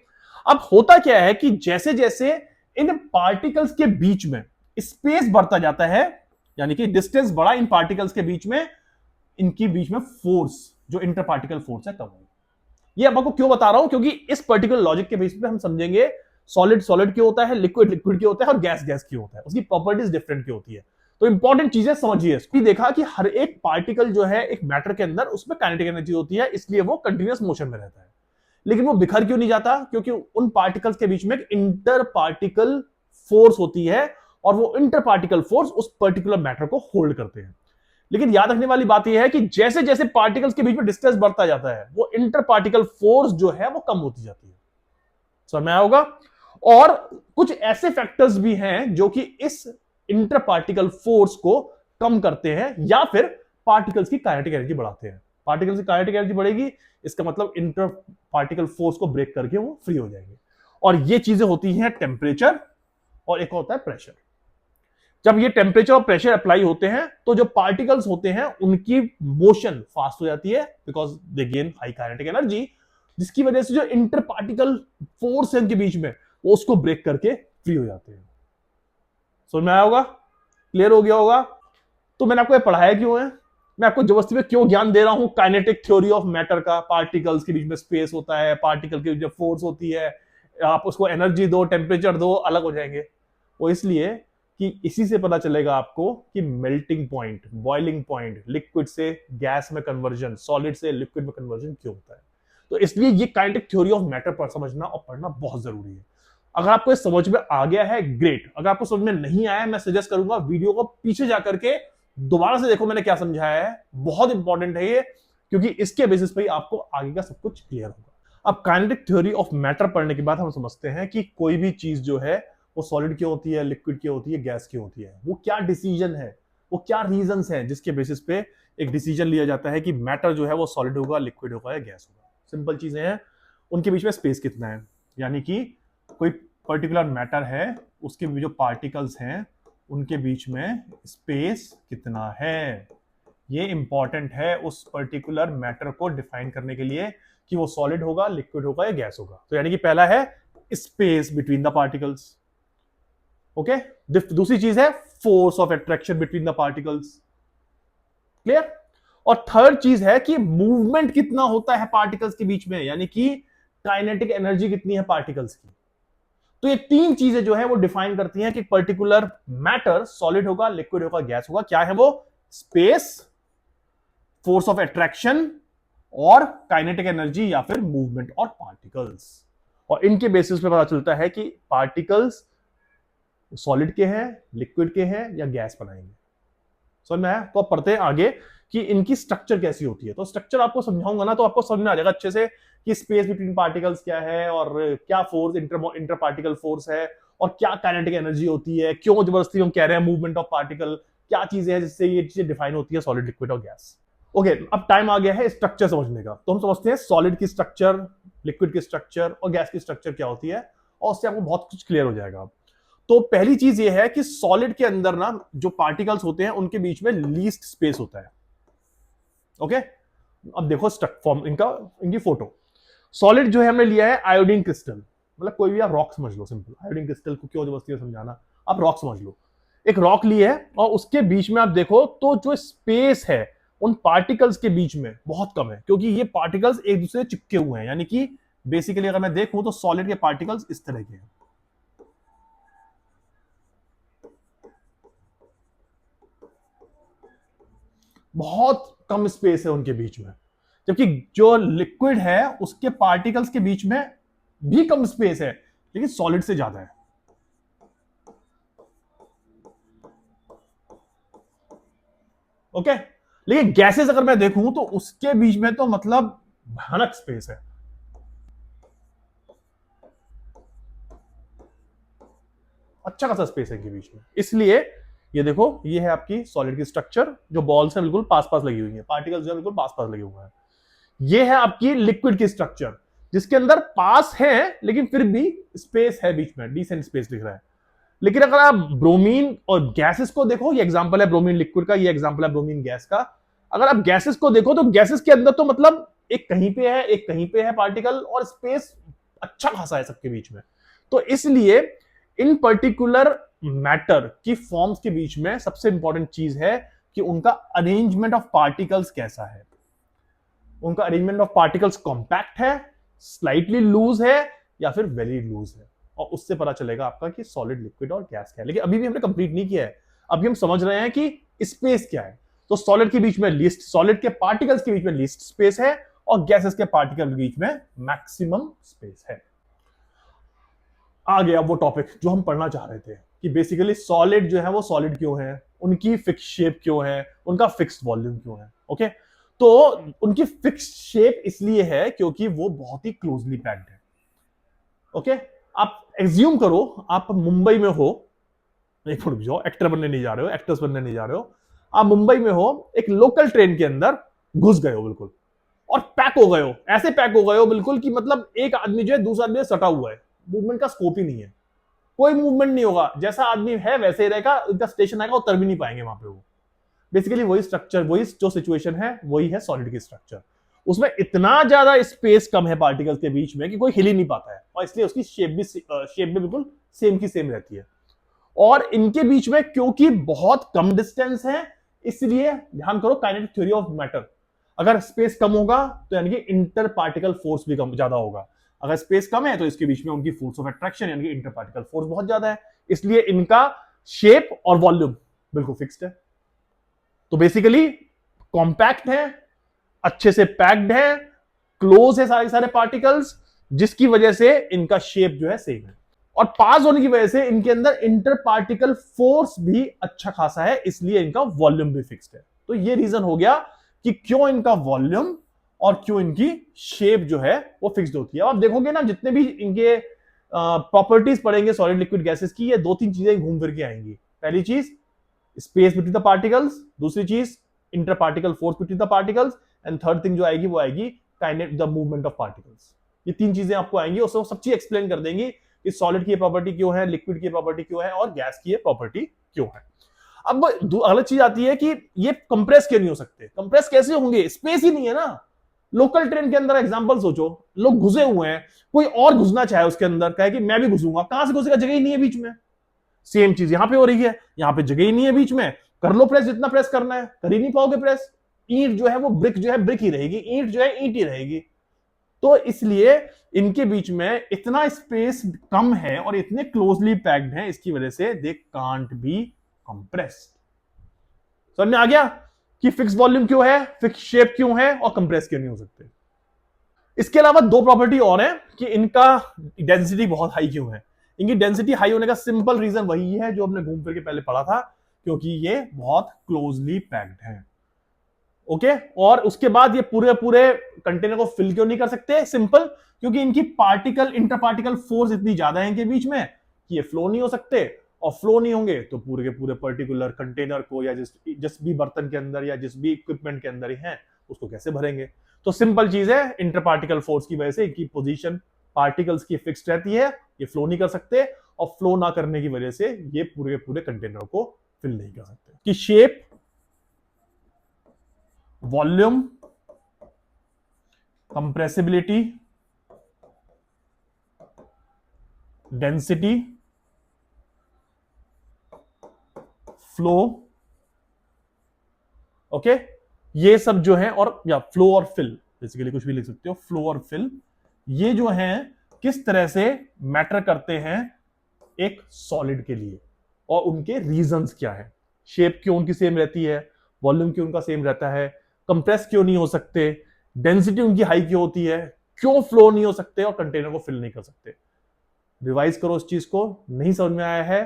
अब होता क्या है कि जैसे जैसे इन पार्टिकल्स के बीच में स्पेस बढ़ता जाता है, यानी कि डिस्टेंस बढ़ा इन पार्टिकल्स के बीच में, इनके बीच में फोर्स, जो इंटर पार्टिकल फोर्स है, कम हो। ये आपको क्यों बता रहा हूं, क्योंकि इस पर्टिकुलर लॉजिक के बेस पे हम समझेंगे सॉलिड सॉलिड क्यों होता है, लिक्विड लिक्विड क्यों होता है, और गैस गैस क्यों होता है, उसकी प्रॉपर्टीज डिफरेंट क्यों होती है। तो इंपॉर्टेंट चीजें समझिए। इसको देखा कि हर एक पार्टिकल जो है एक मैटर के अंदर, उसमें काइनेटिक एनर्जी होती है, इसलिए वो कंटिन्यूअस मोशन में रहता है। लेकिन वो बिखर क्यों नहीं जाता? क्योंकि उन पार्टिकल्स के बीच में एक इंटर पार्टिकल फोर्स होती है, और वो इंटर पार्टिकल फोर्स उस पर्टिकुलर मैटर को होल्ड करते हैं। लेकिन याद रखने वाली बात यह है कि जैसे जैसे पार्टिकल्स के बीच में डिस्टेंस बढ़ता जाता है, वो इंटर पार्टिकल फोर्स जो है वो कम होती जाती है। समझ में आया होगा? और कुछ ऐसे फैक्टर्स भी हैं जो कि इस इंटर पार्टिकल फोर्स को कम करते हैं या फिर पार्टिकल्स की काइनेटिक एनर्जी बढ़ाते हैं। पार्टिकल्स की काइनेटिक एनर्जी बढ़ेगी, इसका मतलब इंटर पार्टिकल फोर्स को ब्रेक करके वो फ्री हो जाएंगे। और ये चीजें होती हैं टेम्परेचर, और एक होता है प्रेशर। जब ये टेम्परेचर और प्रेशर अप्लाई होते हैं तो जो पार्टिकल्स होते हैं उनकी मोशन फास्ट हो जाती है, because they gain high kinetic energy, जिसकी वजह से जो इंटर पार्टिकल फोर्स है उनके बीच में, वो उसको ब्रेक करके फ्री हो जाते हैं। समझ में आया होगा? क्लियर हो गया होगा? तो मैंने आपको ये पढ़ाया क्यों है? मैं आपको जबरदस्ती में क्यों ज्ञान दे रहा हूं काइनेटिक थ्योरी ऑफ मैटर का? पार्टिकल्स के बीच में स्पेस होता है, पार्टिकल के बीच में फोर्स होती है, आप उसको एनर्जी दो, टेम्परेचर दो, अलग हो जाएंगे। वो इसलिए कि इसी से पता चलेगा आपको कि melting point, boiling point, liquid से गैस में कन्वर्जन, सॉलिड से लिक्विड में कन्वर्जन क्यों होता है। तो इसलिए ये काइनेटिक थ्योरी ऑफ मैटर पर समझना और पढ़ना बहुत जरूरी है। अगर आपको ये समझ में आ गया है, ग्रेट। अगर आपको समझ में नहीं आया, मैं सजेस्ट करूंगा वीडियो को पीछे जाकर के दोबारा से देखो मैंने क्या समझाया है। बहुत इंपॉर्टेंट है ये, क्योंकि इसके बेसिस पे ही आपको आगे का सब कुछ क्लियर होगा। अब काइनेटिक थ्योरी ऑफ मैटर पढ़ने के बाद हम समझते हैं कि कोई भी चीज जो है वो सॉलिड क्यों होती है, लिक्विड क्यों होती है, गैस क्यों होती है। वो क्या डिसीजन है, वो क्या रीजंस हैं जिसके बेसिस पे एक डिसीजन लिया जाता है कि मैटर जो है वो सॉलिड होगा, लिक्विड होगा या गैस होगा। सिंपल चीजें हैं। उनके बीच में स्पेस कितना है, यानी कि कोई पर्टिकुलर मैटर है, उसके जो पार्टिकल्स हैं उनके बीच में स्पेस कितना है। ये इंपॉर्टेंट है उस पर्टिकुलर मैटर को डिफाइन करने के लिए कि वो सॉलिड होगा, लिक्विड होगा या गैस होगा। तो यानी कि पहला है space between the particles. Okay, दूसरी चीज है force of attraction between the particles. Clear? और थर्ड चीज है कि मूवमेंट कितना होता है पार्टिकल्स के बीच में, यानी कि काइनेटिक एनर्जी कितनी है पार्टिकल्स की। तो ये तीन चीजें जो है वो डिफाइन करती हैं कि पर्टिकुलर मैटर सॉलिड होगा, लिक्विड होगा, गैस होगा। क्या है वो? स्पेस, फोर्स ऑफ अट्रैक्शन और काइनेटिक एनर्जी या फिर मूवमेंट और पार्टिकल्स। और इनके बेसिस पे पता चलता है कि पार्टिकल्स सॉलिड के हैं, लिक्विड के हैं या गैस बनाएंगे। समझ में आया? तो अब पढ़ते हैं आगे कि इनकी स्ट्रक्चर कैसी होती है। तो स्ट्रक्चर आपको समझाऊंगा ना तो आपको समझ में आ जाएगा अच्छे से कि स्पेस बिटवीन पार्टिकल्स क्या है, और क्या फोर्स इंटर पार्टिकल फोर्स है, और क्या काइनेटिक एनर्जी होती है, क्यों जबरदस्ती हम कह रहे हैं मूवमेंट ऑफ पार्टिकल, क्या चीजें हैं जिससे ये चीजें डिफाइन होती है सॉलिड, लिक्विड और गैस। ओके, अब टाइम आ गया है स्ट्रक्चर समझने का। तो हम समझते हैं सॉलिड की स्ट्रक्चर, लिक्विड की स्ट्रक्चर और गैस की स्ट्रक्चर क्या होती है, और उससे आपको बहुत कुछ क्लियर हो जाएगा। तो पहली चीज ये है कि सॉलिड के अंदर ना जो पार्टिकल्स होते हैं उनके बीच में लीस्ट स्पेस होता है। ओके, अब देखो फॉर्म इनकी फोटो। सॉलिड जो है हमने लिया है आयोडीन क्रिस्टल, मतलब कोई भी आप रॉक समझ लो, सिंपल। आयोडीन क्रिस्टल को क्यों जबरदस्ती समझाना, आप रॉक समझ लो। एक रॉक ली है और उसके बीच में आप देखो तो जो स्पेस है उन पार्टिकल्स के बीच में बहुत कम है, क्योंकि ये पार्टिकल्स एक दूसरे से चिपके हुए हैं। यानी कि बेसिकली अगर मैं देखूं तो सॉलिड के पार्टिकल्स इस तरह के हैं, बहुत कम स्पेस है उनके बीच में। जबकि जो लिक्विड है उसके पार्टिकल्स के बीच में भी कम स्पेस है, लेकिन सॉलिड से ज्यादा है। ओके, लेकिन गैसेस अगर मैं देखूं तो उसके बीच में तो मतलब भयानक स्पेस है। अच्छा खासा स्पेस है इनके बीच में। इसलिए ये देखो, ये है आपकी सॉलिड की स्ट्रक्चर, जो बॉल्स हैं बिल्कुल पास पास लगी हुई है, पार्टिकल्स जो है बिल्कुल पास पास लगे हुए हैं। ये है आपकी लिक्विड की स्ट्रक्चर, जिसके अंदर पास है लेकिन फिर भी स्पेस है बीच में, डिसेंट स्पेस दिख रहा है। लेकिन अगर आप ब्रोमीन और गैसेस को देखो, ये एग्जांपल है ब्रोमीन लिक्विड का, ये एग्जांपल है ब्रोमीन गैस का। अगर आप गैसेस को देखो तो गैसेस के अंदर तो मतलब एक कहीं पे है, एक कहीं पे है पार्टिकल, और स्पेस अच्छा खासा है सबके बीच में। तो इसलिए इन पर्टिकुलर मैटर की फॉर्म्स के बीच में सबसे इंपॉर्टेंट चीज है कि उनका अरेंजमेंट ऑफ पार्टिकल्स कैसा है। उनका अरेंजमेंट ऑफ पार्टिकल्स कॉम्पैक्ट है, स्लाइटली लूज है, या फिर वेरी लूज है। और उससे पता चलेगा आपका कि सॉलिड, लिक्विड और गैस क्या है। लेकिन अभी भी हमने कंप्लीट नहीं किया है। अभी हम समझ रहे हैं कि स्पेस क्या है। तो सॉलिड के बीच में लीस्ट, सॉलिड के पार्टिकल्स के बीच में लीस्ट स्पेस है और गैसेस के पार्टिकल के बीच में मैक्सिमम स्पेस है। आ गया वो टॉपिक जो हम पढ़ना चाह रहे थे कि बेसिकली सॉलिड जो है वो सॉलिड क्यों है, उनकी फिक्स शेप क्यों है, उनका फिक्स्ड वॉल्यूम क्यों है। ओके, तो उनकी फिक्स्ड शेप इसलिए है क्योंकि वो बहुत ही क्लोजली पैक्ड है। ओके, आप एज्यूम करो आप मुंबई में हो, नहीं रुक जाओ, एक्टर बनने नहीं जा रहे हो, एक्टर्स बनने नहीं जा रहे हो, आप मुंबई में हो, एक लोकल ट्रेन के अंदर घुस गए हो बिल्कुल और पैक हो गए हो, ऐसे पैक हो गए हो बिल्कुल कि मतलब एक आदमी जो है दूसरा आदमी सटा हुआ है, मूवमेंट का स्कोप ही नहीं है, कोई मूवमेंट नहीं होगा, जैसा आदमी है वैसे ही रहेगा, उनका स्टेशन आएगा, उतर भी नहीं पाएंगे वहां पे वो। बेसिकली वही स्ट्रक्चर, वही जो सिचुएशन है वही है सॉलिड की स्ट्रक्चर। उसमें इतना ज्यादा स्पेस कम है पार्टिकल्स के बीच में कि कोई हिल ही नहीं पाता है और इसलिए उसकी शेप भी बिल्कुल सेम की सेम रहती है। और इनके बीच में क्योंकि बहुत कम डिस्टेंस है इसलिए ध्यान करो काइनेटिक थ्योरी ऑफ मैटर, अगर स्पेस कम होगा तो यानी कि इंटर पार्टिकल फोर्स भी कम ज्यादा होगा, अगर स्पेस कम है तो इसके बीच में उनकी फोर्स ऑफ अट्रैक्शन यानी कि इंटर पार्टिकल फोर्स बहुत ज्यादा है, इसलिए इनका शेप और वॉल्यूम बिल्कुल फिक्स्ड है। तो बेसिकली कॉम्पैक्ट है, अच्छे से पैक्ड है, क्लोज है सारे सारे पार्टिकल्स, जिसकी वजह से इनका शेप जो है सेम है और पास होने की वजह से इनके अंदर इंटर पार्टिकल फोर्स भी अच्छा खासा है, इसलिए इनका वॉल्यूम भी फिक्स्ड है। तो ये रीजन हो गया कि क्यों इनका वॉल्यूम और क्यों इनकी शेप जो है वो फिक्स्ड होती है। आप देखोगे ना जितने भी इनके प्रॉपर्टीज पढ़ेंगे सॉलिड लिक्विड गैसेस की, ये दो तीन चीजें घूम फिर के आएंगी। पहली चीज स्पेस बिटवीन द पार्टिकल्स, दूसरी चीज inter particle force between the particles, and third thing जो आएगी वो आएगी kinetic the movement of particles. ये तीन चीजें आपको आएंगी और सब चीज एक्सप्लेन कर देंगी कि सॉलिड की प्रॉपर्टी क्यों है, लिक्विड की प्रॉपर्टी क्यों है और गैस की प्रॉपर्टी क्यों है। अब अलग चीज आती है कि ये कंप्रेस क्यों नहीं हो सकते, कंप्रेस कैसे होंगे, स्पेस ही नहीं है ना। लोकल ट्रेन के अंदर एग्जांपल सोचो, लोग घुसे हुए हैं, कोई और घुसना चाहे उसके अंदर, कहे कि मैं भी घुसूंगा, कहां से घुसेगा, जगह ही नहीं है बीच में। सेम चीज यहां पे हो रही है, यहां पे जगह ही नहीं है बीच में, कर लो प्रेस जितना प्रेस करना है, कर ही नहीं पाओगे प्रेस। ईंट जो है वो ब्रिक जो है ब्रिक ही रहेगी, ईंट जो है ईंट ही रहेगी। तो इसलिए इनके बीच में इतना स्पेस कम है और इतने क्लोजली पैक्ड हैं, इसकी वजह से दे कांट बी कंप्रेस्ड। समझ में आ गया कि फिक्स वॉल्यूम क्यों है, फिक्स शेप क्यों है और कंप्रेस क्यों नहीं हो सकते। इसके अलावा दो प्रॉपर्टी और है कि इनका डेंसिटी बहुत हाई क्यों है। इनकी डेंसिटी हाई होने का सिंपल रीजन वही है जो हमने घूम फिर के पहले पढ़ा था, क्योंकि ये बहुत क्लोजली पैक्ड हैं। ओके, और उसके बाद ये पूरे पूरे कंटेनर को फिल क्यों नहीं कर सकते, सिंपल, क्योंकि इनकी पार्टिकल इंटर पार्टिकल फोर्स इतनी ज्यादा है इनके बीच में कि ये फ्लो नहीं हो सकते, और फ्लो नहीं होंगे तो पूरे के पूरे पर्टिकुलर कंटेनर को या जिस भी बर्तन के अंदर या जिस भी इक्विपमेंट के अंदर ही है उसको कैसे भरेंगे। तो सिंपल चीज है, इंटर पार्टिकल फोर्स की वजह से इनकी पोजीशन पार्टिकल्स की फिक्स्ड रहती है, ये फ्लो नहीं कर सकते, और फ्लो ना करने की वजह से ये पूरे पूरे कंटेनर को फिल नहीं कर सकते। कि shape, volume, compressibility, density, flow, okay, ये सब जो है, और या फ्लो और फिल, बेसिकली कुछ भी लिख सकते हो, फ्लो और फिल, ये जो है किस तरह से मैटर करते हैं एक सॉलिड के लिए और उनके रीजंस क्या है। शेप क्यों उनकी सेम रहती है, वॉल्यूम क्यों उनका सेम रहता है, कंप्रेस क्यों नहीं हो सकते, डेंसिटी उनकी हाई क्यों होती है, क्यों फ्लो नहीं हो सकते और कंटेनर को फिल नहीं कर सकते। रिवाइज करो उस चीज को, नहीं समझ में आया है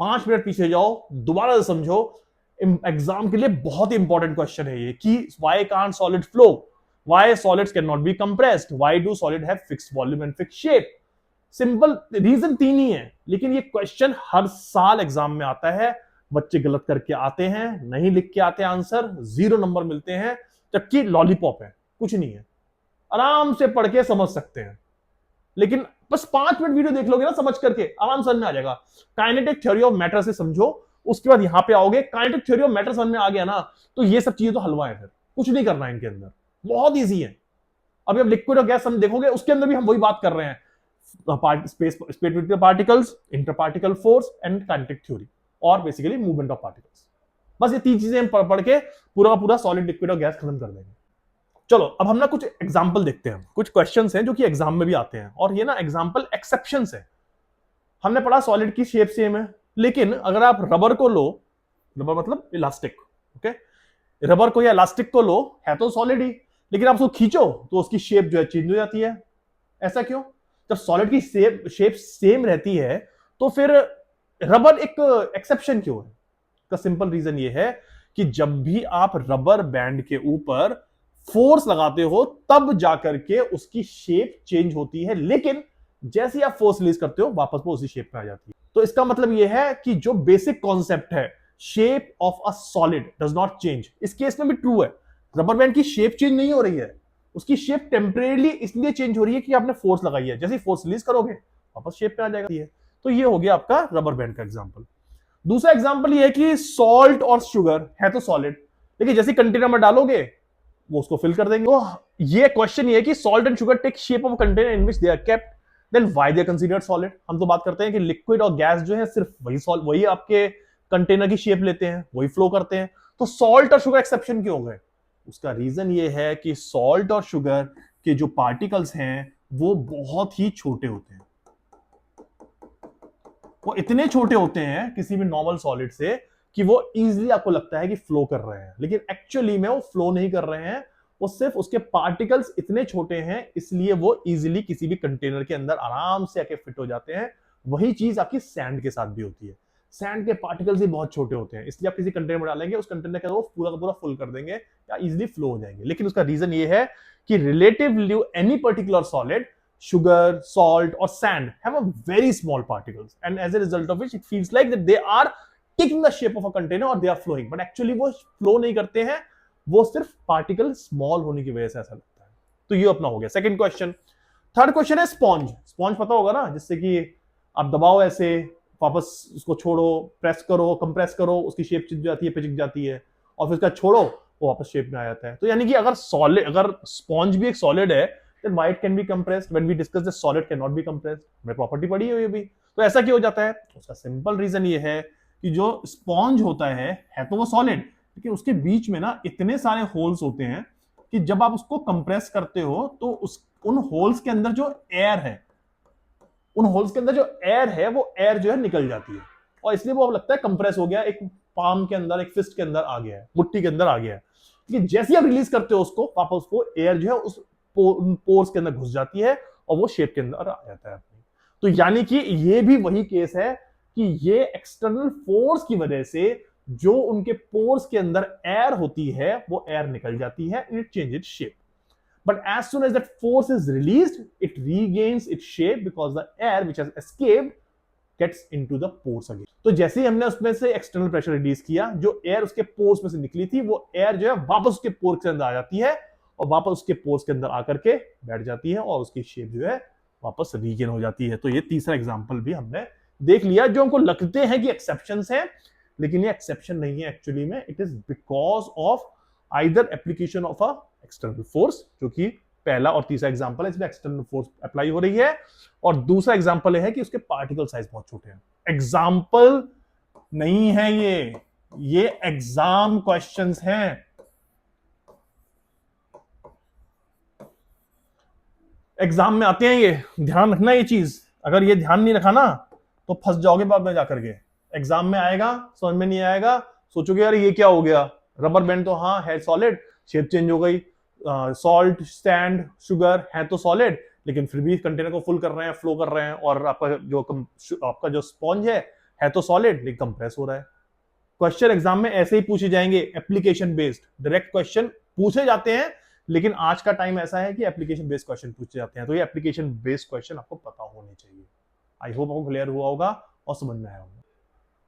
5 मिनट पीछे जाओ, दोबारा से समझो, एग्जाम के लिए बहुत ही इंपॉर्टेंट क्वेश्चन है ये कि why can't solid flow, why solids can not be compressed, why do solid have fixed volume and fixed shape. Simple reason 3 ही है, लेकिन ये क्वेश्चन हर साल एग्जाम में आता है, बच्चे गलत करके आते हैं, नहीं लिख के आते आंसर, 0 नंबर मिलते हैं, जबकि लॉलीपॉप है, कुछ नहीं है, आराम से पढ़ के समझ सकते हैं। लेकिन बस 5 मिनट वीडियो देख लोगे ना, समझ करके आराम समझ में आ जाएगा। काइनेटिक थ्योरी ऑफ मैटर से समझो, उसके बाद यहां पे आओगे, काइनेटिक थ्योरी ऑफ मैटर समझ में आ गया ना, तो ये सब चीजें तो हलवा है, फिर कुछ नहीं करना है इनके अंदर, बहुत ईजी है। अभी अब लिक्विड और गैस हम देखोगे, उसके अंदर भी हम वही बात कर रहे हैं, space between particles, inter particle force and kinetic theory, और बेसिकली मूवमेंट ऑफ पार्टिकल्स। बस ये 3 चीजें हम पढ़ के पूरा पूरा सॉलिड, लिक्विड और गैस खत्म कर देंगे। चलो अब हम ना कुछ एग्जाम्पल देखते हैं, कुछ क्वेश्चंस हैं जो कि एग्जाम में भी आते हैं, और ये ना एग्जाम्पल एक्सेप्शंस है। हमने पढ़ा सॉलिड की शेप सेम है, लेकिन अगर आप रबर को लो, रबर मतलब इलास्टिक, ओके, रबर को या इलास्टिक को लो, है तो सॉलिड ही, लेकिन आप उसको खींचो तो उसकी शेप जो है चेंज हो जाती है। ऐसा क्यों? जब सॉलिड की शेप सेम रहती है तो फिर रबर एक एक्सेप्शन क्यों है? का सिंपल रीजन ये है कि जब भी आप रबर बैंड के ऊपर फोर्स लगाते हो तब जाकर के उसकी शेप चेंज होती है, लेकिन जैसे ही आप फोर्स रिलीज करते हो वापस वो उसी शेप में आ जाती है। तो इसका मतलब यह है कि जो बेसिक कॉन्सेप्ट है, shape of a solid does not change, इस केस में भी ट्रू है। रबर बैंड की शेप चेंज नहीं हो रही है, उसकी शेप टेम्परेली इसलिए चेंज हो रही है कि आपने फोर्स लगाई है, जैसे ही फोर्स रिलीज करोगे वापस शेप पे आ जाएगा। तो ये हो गया आपका रबर बैंड का एग्जांपल। दूसरा एग्जांपल ये है कि सॉल्ट और शुगर है तो सॉलिड, लेकिन जैसे कंटेनर में डालोगे वो उसको फिल कर देंगे। तो ये क्वेश्चन ये है कि salt and sugar take shape of container in which they are kept, then why they are considered solid. हम तो बात करते हैं कि लिक्विड और गैस जो है सिर्फ वही आपके कंटेनर की शेप लेते हैं, वही फ्लो करते हैं, तो सॉल्ट और शुगर एक्सेप्शन क्यों हो गए? उसका रीजन ये है कि सॉल्ट और शुगर के जो पार्टिकल्स हैं वो बहुत ही छोटे होते हैं, वो इतने छोटे होते हैं किसी भी नॉर्मल सॉलिड से कि वो इजीली आपको लगता है कि फ्लो कर रहे हैं, लेकिन एक्चुअली में वो फ्लो नहीं कर रहे हैं। वो सिर्फ उसके पार्टिकल्स इतने छोटे हैं इसलिए वो इजीली किसी भी कंटेनर के अंदर आराम से आके फिट हो जाते हैं। वही चीज आपकी सैंड के साथ भी होती है, सैंड के पार्टिकल्स भी बहुत छोटे होते हैं, इसलिए आप किसी कंटेनर में डालेंगे उस कंटेनर के अंदर वो पूरा का पूरा फुल कर देंगे या इजीली फ्लो हो जाएंगे। लेकिन उसका रीजन ये है कि relatively any particular solid, sugar, salt, or sand have a very small particles, and as a result of which it feels like that they are taking the shape of a container or they are flowing, but actually वो flow नहीं करते हैं, वो सिर्फ particle small होने की वजह से ऐसा लगता है। तो ये अपना हो गया सेकंड क्वेश्चन। थर्ड क्वेश्चन है स्पॉन्ज। स्पॉन्ज पता होगा ना, जिससे कि आप दबाओ ऐसे, वापस उसको छोड़ो, प्रेस करो, कंप्रेस करो, उसकी शेप चिप जाती है, पिचक जाती है, और फिर उसका छोड़ो वो वापस शेप में आ जाता है। तो यानी कि अगर स्पॉन्ज भी एक सॉलिड है, then why it can be compressed? When we discuss the solid cannot be compressed, हमने प्रॉपर्टी पढ़ी है ये भी। तो ऐसा क्यों हो जाता है? उसका सिंपल रीजन ये है कि जो स्पॉन्ज होता है तो वो सॉलिड, लेकिन उसके बीच में ना इतने सारे होल्स होते हैं कि जब आप उसको कंप्रेस करते हो तो उन होल्स के अंदर जो एयर है, वो एयर जो है निकल जाती है, और इसलिए वो अब लगता है कंप्रेस हो गया, एक पाम के अंदर, एक फिस्ट के अंदर आ गया है, मुट्ठी के अंदर आ गया है। लेकिन जैसे ही आप रिलीज करते हो उसको वापस, उसको एयर जो है उस पोर्स के अंदर घुस जाती है और वो शेप के अंदर आ जाता है। तो यानी कि ये भी वही केस है कि ये एक्सटर्नल फोर्स की वजह से जो उनके पोर्स के अंदर एयर होती है वो एयर निकल जाती है, it change its shape. But as soon as that force is released, it regains its shape because the air which has escaped gets into the pores again. तो जैसे ही हमने उसमें से एक्सटर्नल प्रेशर रिलीज किया, जो एयर उसके pores में से निकली थी वो एयर जो है वापस उसके पोर्स के अंदर आ जाती है और वापस उसके पोर्स के अंदर आकर के बैठ जाती है और उसकी शेप जो है वापस रीगेन हो जाती है। तो ये तीसरा एग्जांपल भी हमने देख लिया, जो हमको लगते हैं कि एक्सेप्शंस हैं, लेकिन ये एक्सेप्शन नहीं है एक्चुअली में। It is because of either application of a external force, जो कि पहला और तीसरा एग्जांपल है, इसमें एक्सटर्नल फोर्स अप्लाई हो रही है, और दूसरा एग्जांपल है कि उसके पार्टिकल साइज बहुत छोटे हैं। एग्जांपल नहीं है ये एग्जाम क्वेश्चंस हैं। एग्जाम में आते हैं ये, ध्यान रखना ये चीज। अगर ये ध्यान नहीं रखा ना तो फंस जाओगे बाद में जाकर के। एग्जाम में आएगा, समझ में नहीं आएगा, सोचोगे यार ये क्या हो गया, रबर बैंड तो हाँ है सॉलिड, शेप चेंज हो गई, सॉल्ट, सैंड, शुगर है तो सॉलिड, लेकिन फिर भी कंटेनर को फुल कर रहे हैं, फ्लो कर रहे हैं, और आपका जो स्पॉन्ज है तो सॉलिड लेकिन कंप्रेस हो रहा है। क्वेश्चन एग्जाम में ऐसे ही पूछे जाएंगे, एप्लीकेशन बेस्ड डायरेक्ट क्वेश्चन पूछे जाते हैं, लेकिन आज का टाइम ऐसा है कि एप्लीकेशन बेस्ड क्वेश्चन पूछे जाते हैं। तो ये एप्लीकेशन बेस्ड क्वेश्चन आपको पता होने चाहिए। आई होप आपको क्लियर हुआ होगा और समझ में आया होगा।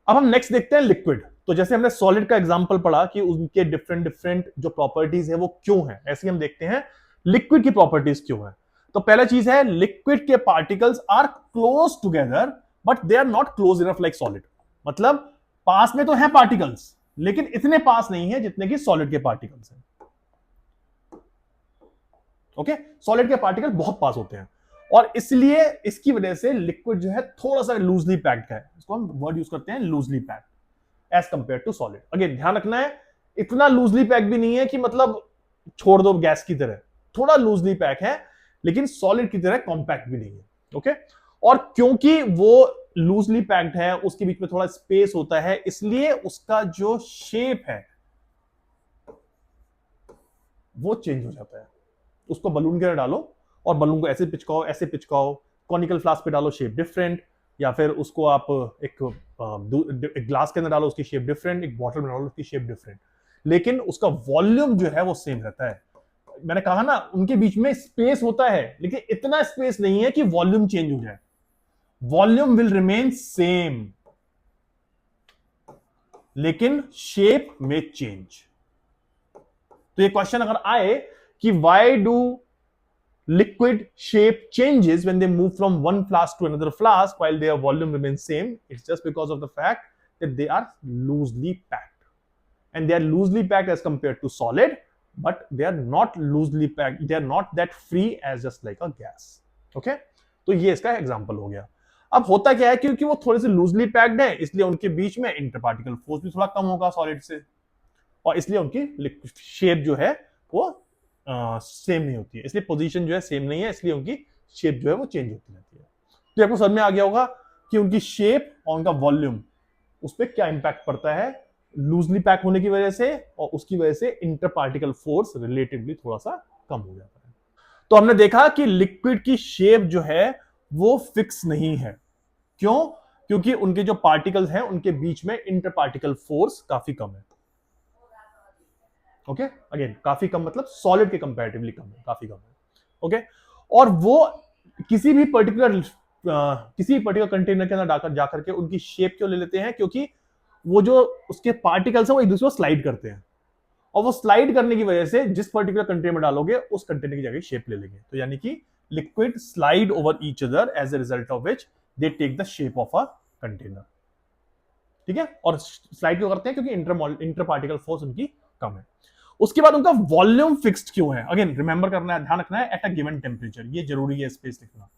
अब हम नेक्स्ट देखते हैं लिक्विड। तो जैसे हमने सॉलिड का एग्जांपल पढ़ा कि उनके डिफरेंट जो प्रॉपर्टीज है वो क्यों है, ऐसे ही हम देखते हैं लिक्विड की प्रॉपर्टीज क्यों है। तो पहला चीज है, लिक्विड के particles are close together but they are not close enough like solid. मतलब पास में तो है पार्टिकल्स, लेकिन इतने पास नहीं है जितने कि सॉलिड के पार्टिकल्स हैं। ओके, सॉलिड के पार्टिकल बहुत पास होते हैं, और इसलिए इसकी वजह से लिक्विड जो है थोड़ा सा लूजली पैक्ड है। इसको हम वर्ड यूज करते हैं loosely packed as compare to solid. Again ध्यान रखना है, इतना लूजली पैक भी नहीं है कि मतलब छोड़ दो गैस की तरह, थोड़ा लूजली पैक है, लेकिन सॉलिड की तरह कॉम्पैक्ट भी नहीं है। ओके, और क्योंकि वो लूजली पैक्ड है, उसके बीच में थोड़ा स्पेस होता है, इसलिए उसका जो शेप है वो चेंज हो जाता है। उसको बलून के अंदर डालो और बलून को ऐसे पिचकाओ, कॉनिकल फ्लास्क पे डालो, शेप डिफरेंट, या फिर उसको आप एक ग्लास के अंदर डालो, उसकी शेप डिफरेंट, एक बॉटल में डालो, उसकी शेप डिफरेंट, लेकिन उसका वॉल्यूम जो है वो सेम रहता है। मैंने कहा ना, उनके बीच में स्पेस होता है, लेकिन इतना स्पेस नहीं है कि वॉल्यूम चेंज हो जाए। वॉल्यूम विल रिमेन सेम, लेकिन शेप में चेंज। तो ये क्वेश्चन अगर आए कि why do liquid shape changes when they move from one flask to another flask while their volume remains same, it's just because of the fact that they are loosely packed, and they are loosely packed as compared to solid, but they are not loosely packed, they are not that free as just like a gas. Okay, तो ये इसका example हो गया। अब होता क्या है, क्योंकि वो थोड़े से लूजली पैक्ड है, इसलिए उनके बीच में इंटरपार्टिकल फोर्स भी थोड़ा कम होगा सॉलिड से, और इसलिए उनकी शेप जो है वो सेम नहीं होती है, इसलिए पोजीशन जो है सेम नहीं है, इसलिए उनकी शेप जो है वो चेंज होती रहती है। तो आपको समझ में आ गया होगा कि उनकी शेप और उनका वॉल्यूम, उस पर क्या इंपैक्ट पड़ता है लूजली पैक होने की वजह से, और उसकी वजह से इंटरपार्टिकल फोर्स रिलेटिवली थोड़ा सा कम हो जाता है। तो हमने देखा कि लिक्विड की शेप जो है वो फिक्स नहीं है। क्यों? क्योंकि उनके जो पार्टिकल्स हैं उनके बीच में इंटरपार्टिकल फोर्स काफी कम है। ओके, अगेन काफी कम मतलब सॉलिड के कंपैरेटिवली कम है, काफी कम है। ओके, और वो किसी भी पर्टिकुलर कंटेनर के अंदर जाकर के उनकी शेप क्यों ले लेते हैं? क्योंकि वो जो उसके पार्टिकल्स हैं वो एक दूसरे को स्लाइड करते हैं, और वो स्लाइड करने की वजह से जिस पर्टिकुलर कंटेनर में डालोगे उस कंटेनर की जगह शेप ले लेंगे। तो यानी कि liquid slide over each other as a result of which they take the shape of a container. ठीक है, और स्लाइड क्यों करते हैं? क्योंकि इंटर पार्टिकल फोर्स उनकी कम है। उसके बाद उनका वॉल्यूम फिक्स्ड क्यों है? अगेन रिमेंबर करना है, ध्यान रखना है, एट अ गिवन टेम्परेचर, ये जरूरी है, स्पेस लिखना,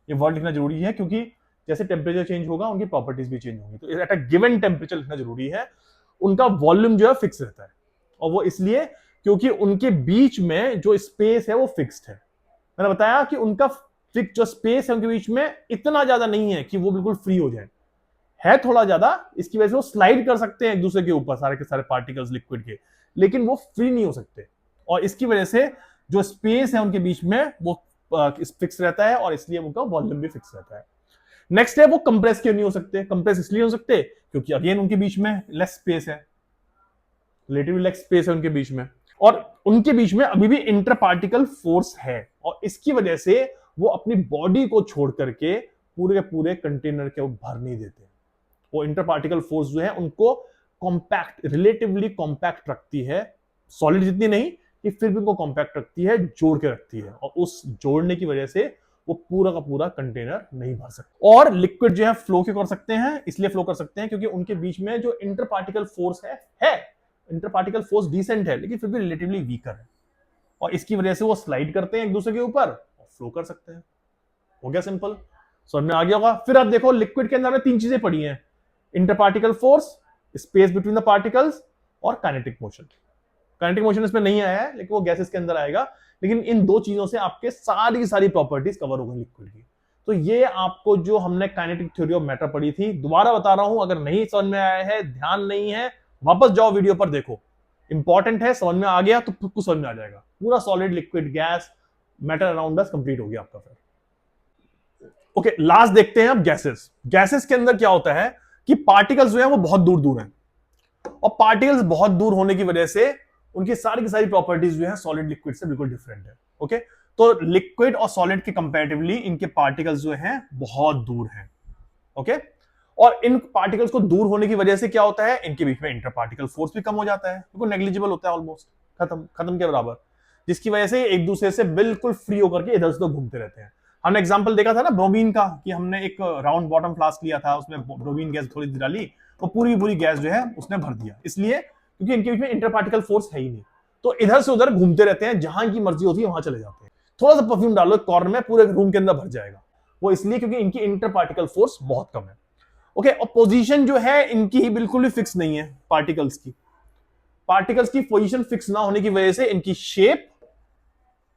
ये वर्ड लिखना जरूरी है, क्योंकि जैसे टेम्परेचर चेंज होगा उनकी प्रॉपर्टीज भी चेंज होंगी। तो एट अ गिवन टेम्परेचर लिखना जरूरी है। उनका वॉल्यूम जो है फिक्स रहता है, और वो इसलिए क्योंकि उनके बीच में जो स्पेस है वो फिक्स्ड है। मैंने बताया कि उनका फिक्स जो स्पेस है उनके बीच में इतना ज्यादा नहीं है कि वो बिल्कुल फ्री हो जाए, है थोड़ा ज्यादा, इसकी वजह से वो स्लाइड कर सकते हैं एक दूसरे के ऊपर, सारे के सारे पार्टिकल्स लिक्विड के, लेकिन वो फ्री नहीं हो सकते, और इसकी वजह से जो स्पेस है उनके बीच में वो फिक्स रहता है, और इसलिए उनका वॉल्यूम भी फिक्स रहता है। नेक्स्ट है, वो कंप्रेस क्यों नहीं हो सकते? कंप्रेस इसलिए हो सकते क्योंकि अगेन उनके बीच में लेस स्पेस है, रिलेटिवली लेस स्पेस है उनके बीच में, और उनके बीच में अभी भी इंटर पार्टिकल फोर्स है, और इसकी वजह से वो अपनी बॉडी को छोड़ करके पूरे पूरे कंटेनर के वो भर नहीं देते। वो इंटर पार्टिकल फोर्स जो है उनको कॉम्पैक्ट, रिलेटिवली कॉम्पैक्ट रखती है, सॉलिड जितनी नहीं कि फिर भी उनको कॉम्पैक्ट रखती है, जोड़ के रखती है, और उस जोड़ने की वजह से वो पूरा का पूरा कंटेनर नहीं भर सकता। और लिक्विड जो है फ्लो क्यों कर सकते हैं? इसलिए फ्लो कर सकते हैं क्योंकि उनके बीच में जो इंटर पार्टिकल फोर्स है इंटर पार्टिकल फोर्स डिसेंट है, लेकिन फिर भी रिलेटिवली वीकर है, और इसकी वजह से वो स्लाइड करते हैं एक दूसरे के ऊपर और फ्लो कर सकते हैं। हो गया सिंपल, समझ में आ गया होगा। फिर आप देखो, लिक्विड के अंदर में तीन चीजें पड़ी हैं, inter particle force, space between the particles, और काइनेटिक मोशन। काइनेटिक मोशन इसमें नहीं आया है, लेकिन वो गैसेस के अंदर आएगा, लेकिन इन दो चीजों से आपके सारी प्रॉपर्टीज कवर हो गई लिक्विड की। तो ये आपको जो हमने काइनेटिक थ्योरी ऑफ मैटर पढ़ी थी, दोबारा बता रहा हूं, अगर नहीं समझ में आया है, ध्यान नहीं है, वापस जाओ वीडियो पर देखो, इंपॉर्टेंट है, समझ में आ गया तो खुद को समझ में आ जाएगा। पूरा solid, liquid, gas, matter around us complete हो गया आपका। फिर ओके, लास्ट देखते हैं अब गैसेस। गैसेस के अंदर क्या होता है कि पार्टिकल्स जो है वो बहुत दूर दूर हैं, और पार्टिकल्स बहुत दूर होने की वजह से उनकी सारी प्रॉपर्टीज जो है सॉलिड लिक्विड से बिल्कुल डिफरेंट है। ओके, तो लिक्विड और सॉलिड के कंपैरेटिवली इनके पार्टिकल्स जो हैं बहुत दूर हैं। ओके, और इन पार्टिकल्स को दूर होने की वजह से क्या होता है, इनके बीच में इंटर पार्टिकल फोर्स भी कम हो जाता है, बिल्कुल नेग्लिजिबल होता है, ऑलमोस्ट खत्म के बराबर, जिसकी वजह से एक दूसरे से बिल्कुल फ्री होकर के इधर से घूमते रहते हैं। हमने एग्जांपल देखा था ना ब्रोमीन का, कि हमने एक राउंड बॉटम फ्लास्क लिया था, उसमें ब्रोमीन गैस थोड़ी डाली, तो पूरी गैस जो है उसने भर दिया, इसलिए क्योंकि इनके बीच में इंटर पार्टिकल फोर्स है ही नहीं, तो इधर से उधर घूमते रहते हैं, जहां की मर्जी होती है वहां चले जाते हैं। थोड़ा सा परफ्यूम डालो एक कॉर्नर में, पूरे रूम के अंदर भर जाएगा, वो इसलिए क्योंकि इनकी इंटर पार्टिकल फोर्स बहुत कम है। ओके, और पोजीशन जो है इनकी ही बिल्कुल भी फिक्स नहीं है, पार्टिकल्स की पोजीशन फिक्स ना होने की वजह से इनकी शेप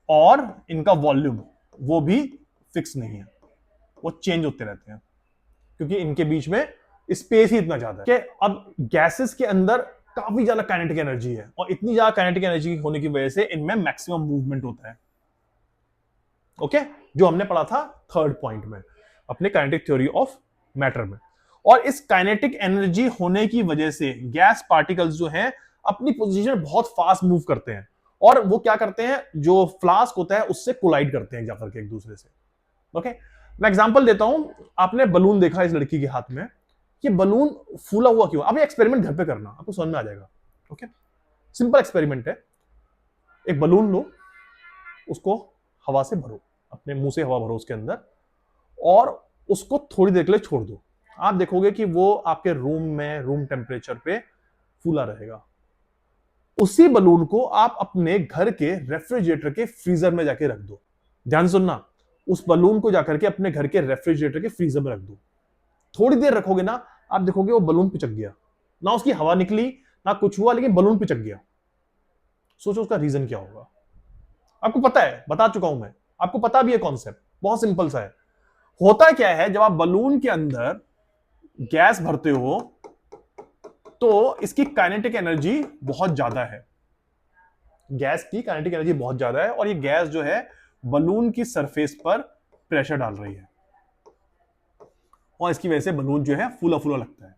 और इनका वॉल्यूम वो भी फिक्स नहीं है, वो चेंज होते रहते हैं, क्योंकि इनके बीच में स्पेस ही इतना ज्यादा है कि अब गैसेस के अंदर काफी ज्यादा काइनेटिक एनर्जी है, और इतनी ज्यादा काइनेटिक एनर्जी होने की वजह से इनमें मैक्सिमम मूवमेंट होता है। ओके, जो हमने पढ़ा था थर्ड पॉइंट में अपने काइनेटिक थ्योरी ऑफ मैटर में। और इस काइनेटिक एनर्जी होने की वजह से गैस पार्टिकल्स जो हैं अपनी पोजीशन बहुत फास्ट मूव करते हैं, और वो क्या करते हैं, जो फ्लास्क होता है उससे कोलाइड करते हैं जाकर के एक दूसरे से। ओके, मैं एग्जांपल देता हूं। आपने बलून देखा इस लड़की के हाथ में, ये बलून फूला हुआ क्यों? आप ये एक्सपेरिमेंट घर पे करना, आपको समझ में आ जाएगा। ओके, सिंपल एक्सपेरिमेंट है। एक बलून लो, उसको हवा से भरो, अपने मुंह से हवा भरो उसके अंदर, और उसको थोड़ी देर के लिए छोड़ दो। आप देखोगे कि वो आपके रूम में रूम टेम्परेचर पे फूला रहेगा। उसी बलून को आप अपने घर के रेफ्रिजरेटर के फ्रीजर में जाके रख दो। ध्यान सुनना, उस बलून को जाकर के अपने घर के रेफ्रिजरेटर के फ्रीजर में रख दो। थोड़ी देर रखोगे ना, आप देखोगे वो बलून पिचक गया, ना उसकी हवा निकली ना कुछ हुआ, लेकिन बलून पिचक गया। सोचो उसका रीजन क्या होगा? आपको पता है, बता चुका हूं मैं, आपको पता भी है कॉन्सेप्ट, बहुत सिंपल सा है। होता क्या है, जब आप बलून के अंदर गैस भरते हो तो इसकी काइनेटिक एनर्जी बहुत ज्यादा है। गैस की काइनेटिक एनर्जी बहुत ज्यादा है, और ये गैस जो है बलून की सरफेस पर प्रेशर डाल रही है, और इसकी वजह से बलून जो है फूला फूला लगता है।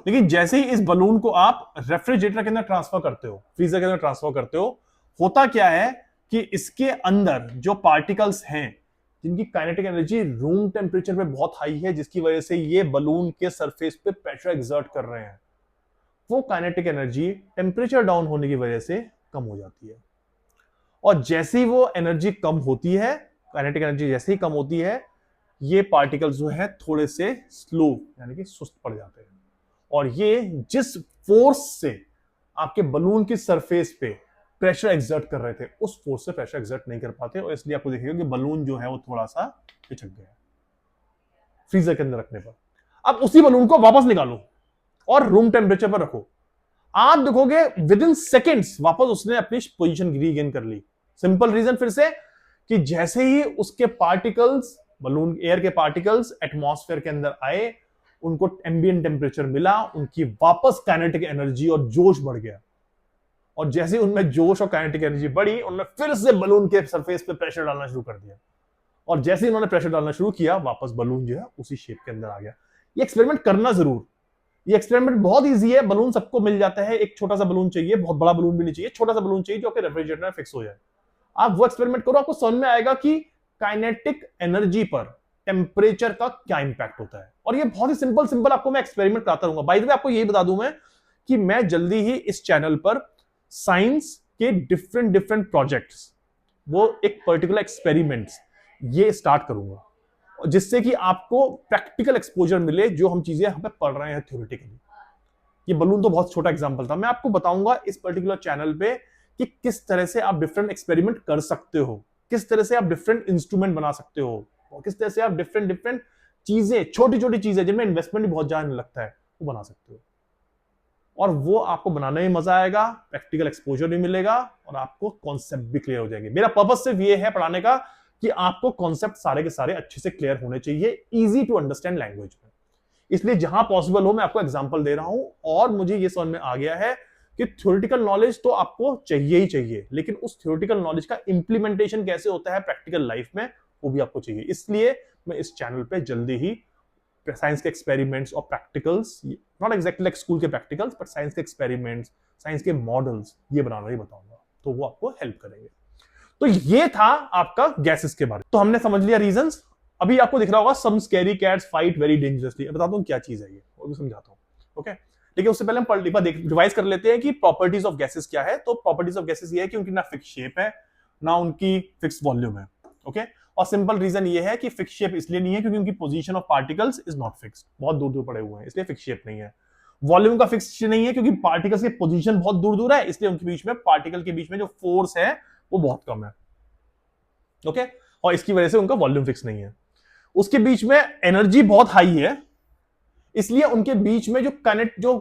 लेकिन जैसे ही इस बलून को आप रेफ्रिजरेटर के अंदर ट्रांसफर करते हो, फ्रीजर के अंदर ट्रांसफर करते हो, होता क्या है कि इसके अंदर जो पार्टिकल्स हैं जिनकी काइनेटिक एनर्जी रूम टेम्परेचर पे बहुत हाई है, जिसकी वजह से ये बलून के सरफेस पे प्रेशर एक्सर्ट कर रहे हैं, वो काइनेटिक एनर्जी टेम्परेचर डाउन होने की वजह से कम हो जाती है। और जैसे ही वो एनर्जी कम होती है, काइनेटिक एनर्जी जैसे ही कम होती है, ये पार्टिकल्स जो है थोड़े से स्लो यानी कि सुस्त पड़ जाते हैं, और ये जिस फोर्स से आपके बलून की सरफेस पे प्रेशर एक्सर्ट कर रहे थे, उस फोर्स से प्रेशर एक्सर्ट नहीं कर पाते, और इसलिए आपको देखिएगा कि बलून जो है वो थोड़ा सा पिचक गया फ्रीजर के अंदर रखने पर। अब उसी बलून को वापस निकालो और रूम टेम्परेचर पर रखो, आप देखोगे विद इन सेकेंड्स वापस उसने अपनी पोजीशन रीगेन कर ली। सिंपल रीजन फिर से कि जैसे ही उसके पार्टिकल्स, बलून एयर के पार्टिकल्स एटमॉस्फेयर के अंदर आए, उनको एम्बिएंट टेम्परेचर मिला, उनकी वापस काइनेटिक एनर्जी और जोश बढ़ गया, और जैसे ही उनमें जोश और काइनेटिक एनर्जी बढ़ी, उन्होंने फिर से बलून के सरफेस पे प्रेशर डालना शुरू कर दिया, और जैसे ही उन्होंने प्रेशर डालना शुरू किया, वापस बलून जो है उसी शेप के अंदर आ गया। ये एक्सपेरिमेंट करना जरूर, ये एक्सपेरिमेंट बहुत इजी है। बलून सबको मिल जाता है, एक छोटा सा बलून चाहिए, बहुत बड़ा बलून भी नहीं चाहिए, छोटा सा बलून चाहिए जो आपके रेफ्रिजरेटर में फिक्स हो जाए। आप वो एक्सपेरिमेंट करो, आपको समझ में आएगा कि काइनेटिक एनर्जी पर टेम्परेचर का क्या इंपैक्ट होता है। और ये बहुत ही सिंपल सिंपल आपको मैं एक्सपेरिमेंट कराता रहूंगा। बाय द वे आपको यही बता दूं मैं कि मैं जल्दी ही इस चैनल पर साइंस के डिफरेंट डिफरेंट प्रोजेक्ट्स, वो एक पर्टिकुलर एक्सपेरिमेंट्स ये स्टार्ट करूंगा, जिससे कि आपको प्रैक्टिकल एक्सपोजर मिले जो हम चीजें यहां पे पढ़ रहे हैं थ्योरेटिकली। ये बलून तो बहुत छोटा एग्जांपल था, मैं आपको बताऊंगा इस पर्टिकुलर चैनल पे कि किस तरह से आप डिफरेंट एक्सपेरिमेंट कर सकते हो, किस तरह से आप डिफरेंट इंस्ट्रूमेंट बना सकते हो, और किस तरह से आप डिफरेंट डिफरेंट चीजें, छोटी छोटी चीजें जिनमें इन्वेस्टमेंट भी बहुत ज्यादा लगता है, वो बना सकते हो। और वो आपको बनाने में मजा आएगा, प्रैक्टिकल एक्सपोजर भी मिलेगा, और आपको कॉन्सेप्ट भी क्लियर हो जाएंगे। मेरा पर्पस सिर्फ ये है पढ़ाने का कि आपको कॉन्सेप्ट सारे के सारे अच्छे से क्लियर होने चाहिए, इजी टू अंडरस्टैंड लैंग्वेज में। इसलिए जहां पॉसिबल हो मैं आपको एग्जांपल दे रहा हूं, और मुझे ये समझ में आ गया है कि थ्योरेटिकल नॉलेज तो आपको चाहिए ही चाहिए, लेकिन उस थ्योरेटिकल नॉलेज का इंप्लीमेंटेशन कैसे होता है प्रैक्टिकल लाइफ में, वो भी आपको चाहिए। इसलिए मैं इस चैनल पे जल्दी ही साइंस के एक्सपेरिमेंट्स और practicals, not exactly like school के प्रैक्टिकल्स, बट साइंस के एक्सपेरिमेंट्स, साइंस के मॉडल्स ये बनाना ही बताऊंगा, तो वो आपको हेल्प करेंगे। तो ये था आपका गैसेस के बारे में। तो हमने समझ लिया रीजंस। अभी आपको दिख रहा होगा some scary cats fight very dangerously. बताता हूं क्या चीज है ये, वो भी समझाता हूं। ओके, लेकिन उससे पहले हम एक बार रिवाइज कर लेते हैं कि प्रॉपर्टीज ऑफ गैसेस क्या है। तो प्रॉपर्टीज ऑफ गैसेस ये है कि उनकी ना फिक्स शेप है, ना उनकी फिक्स वॉल्यूम है। ओके, और सिंपल रीजन ये है कि फिक्स शेप इसलिए नहीं है क्योंकि उनकी position of particles is not fixed, बहुत दूर दूर पड़े हुए हैं, इसलिए फिक्स शेप नहीं है। वॉल्यूम का फिक्स नहीं है क्योंकि पार्टिकल्स की पोजीशन बहुत दूर दूर है, इसलिए उनके बीच में, पार्टिकल के बीच में जो फोर्स है वो बहुत कम है। ओके, और इसकी वजह से उनका वॉल्यूम फिक्स नहीं है। उसके बीच में एनर्जी बहुत हाई है, इसलिए उनके बीच में जो कनेक्ट, जो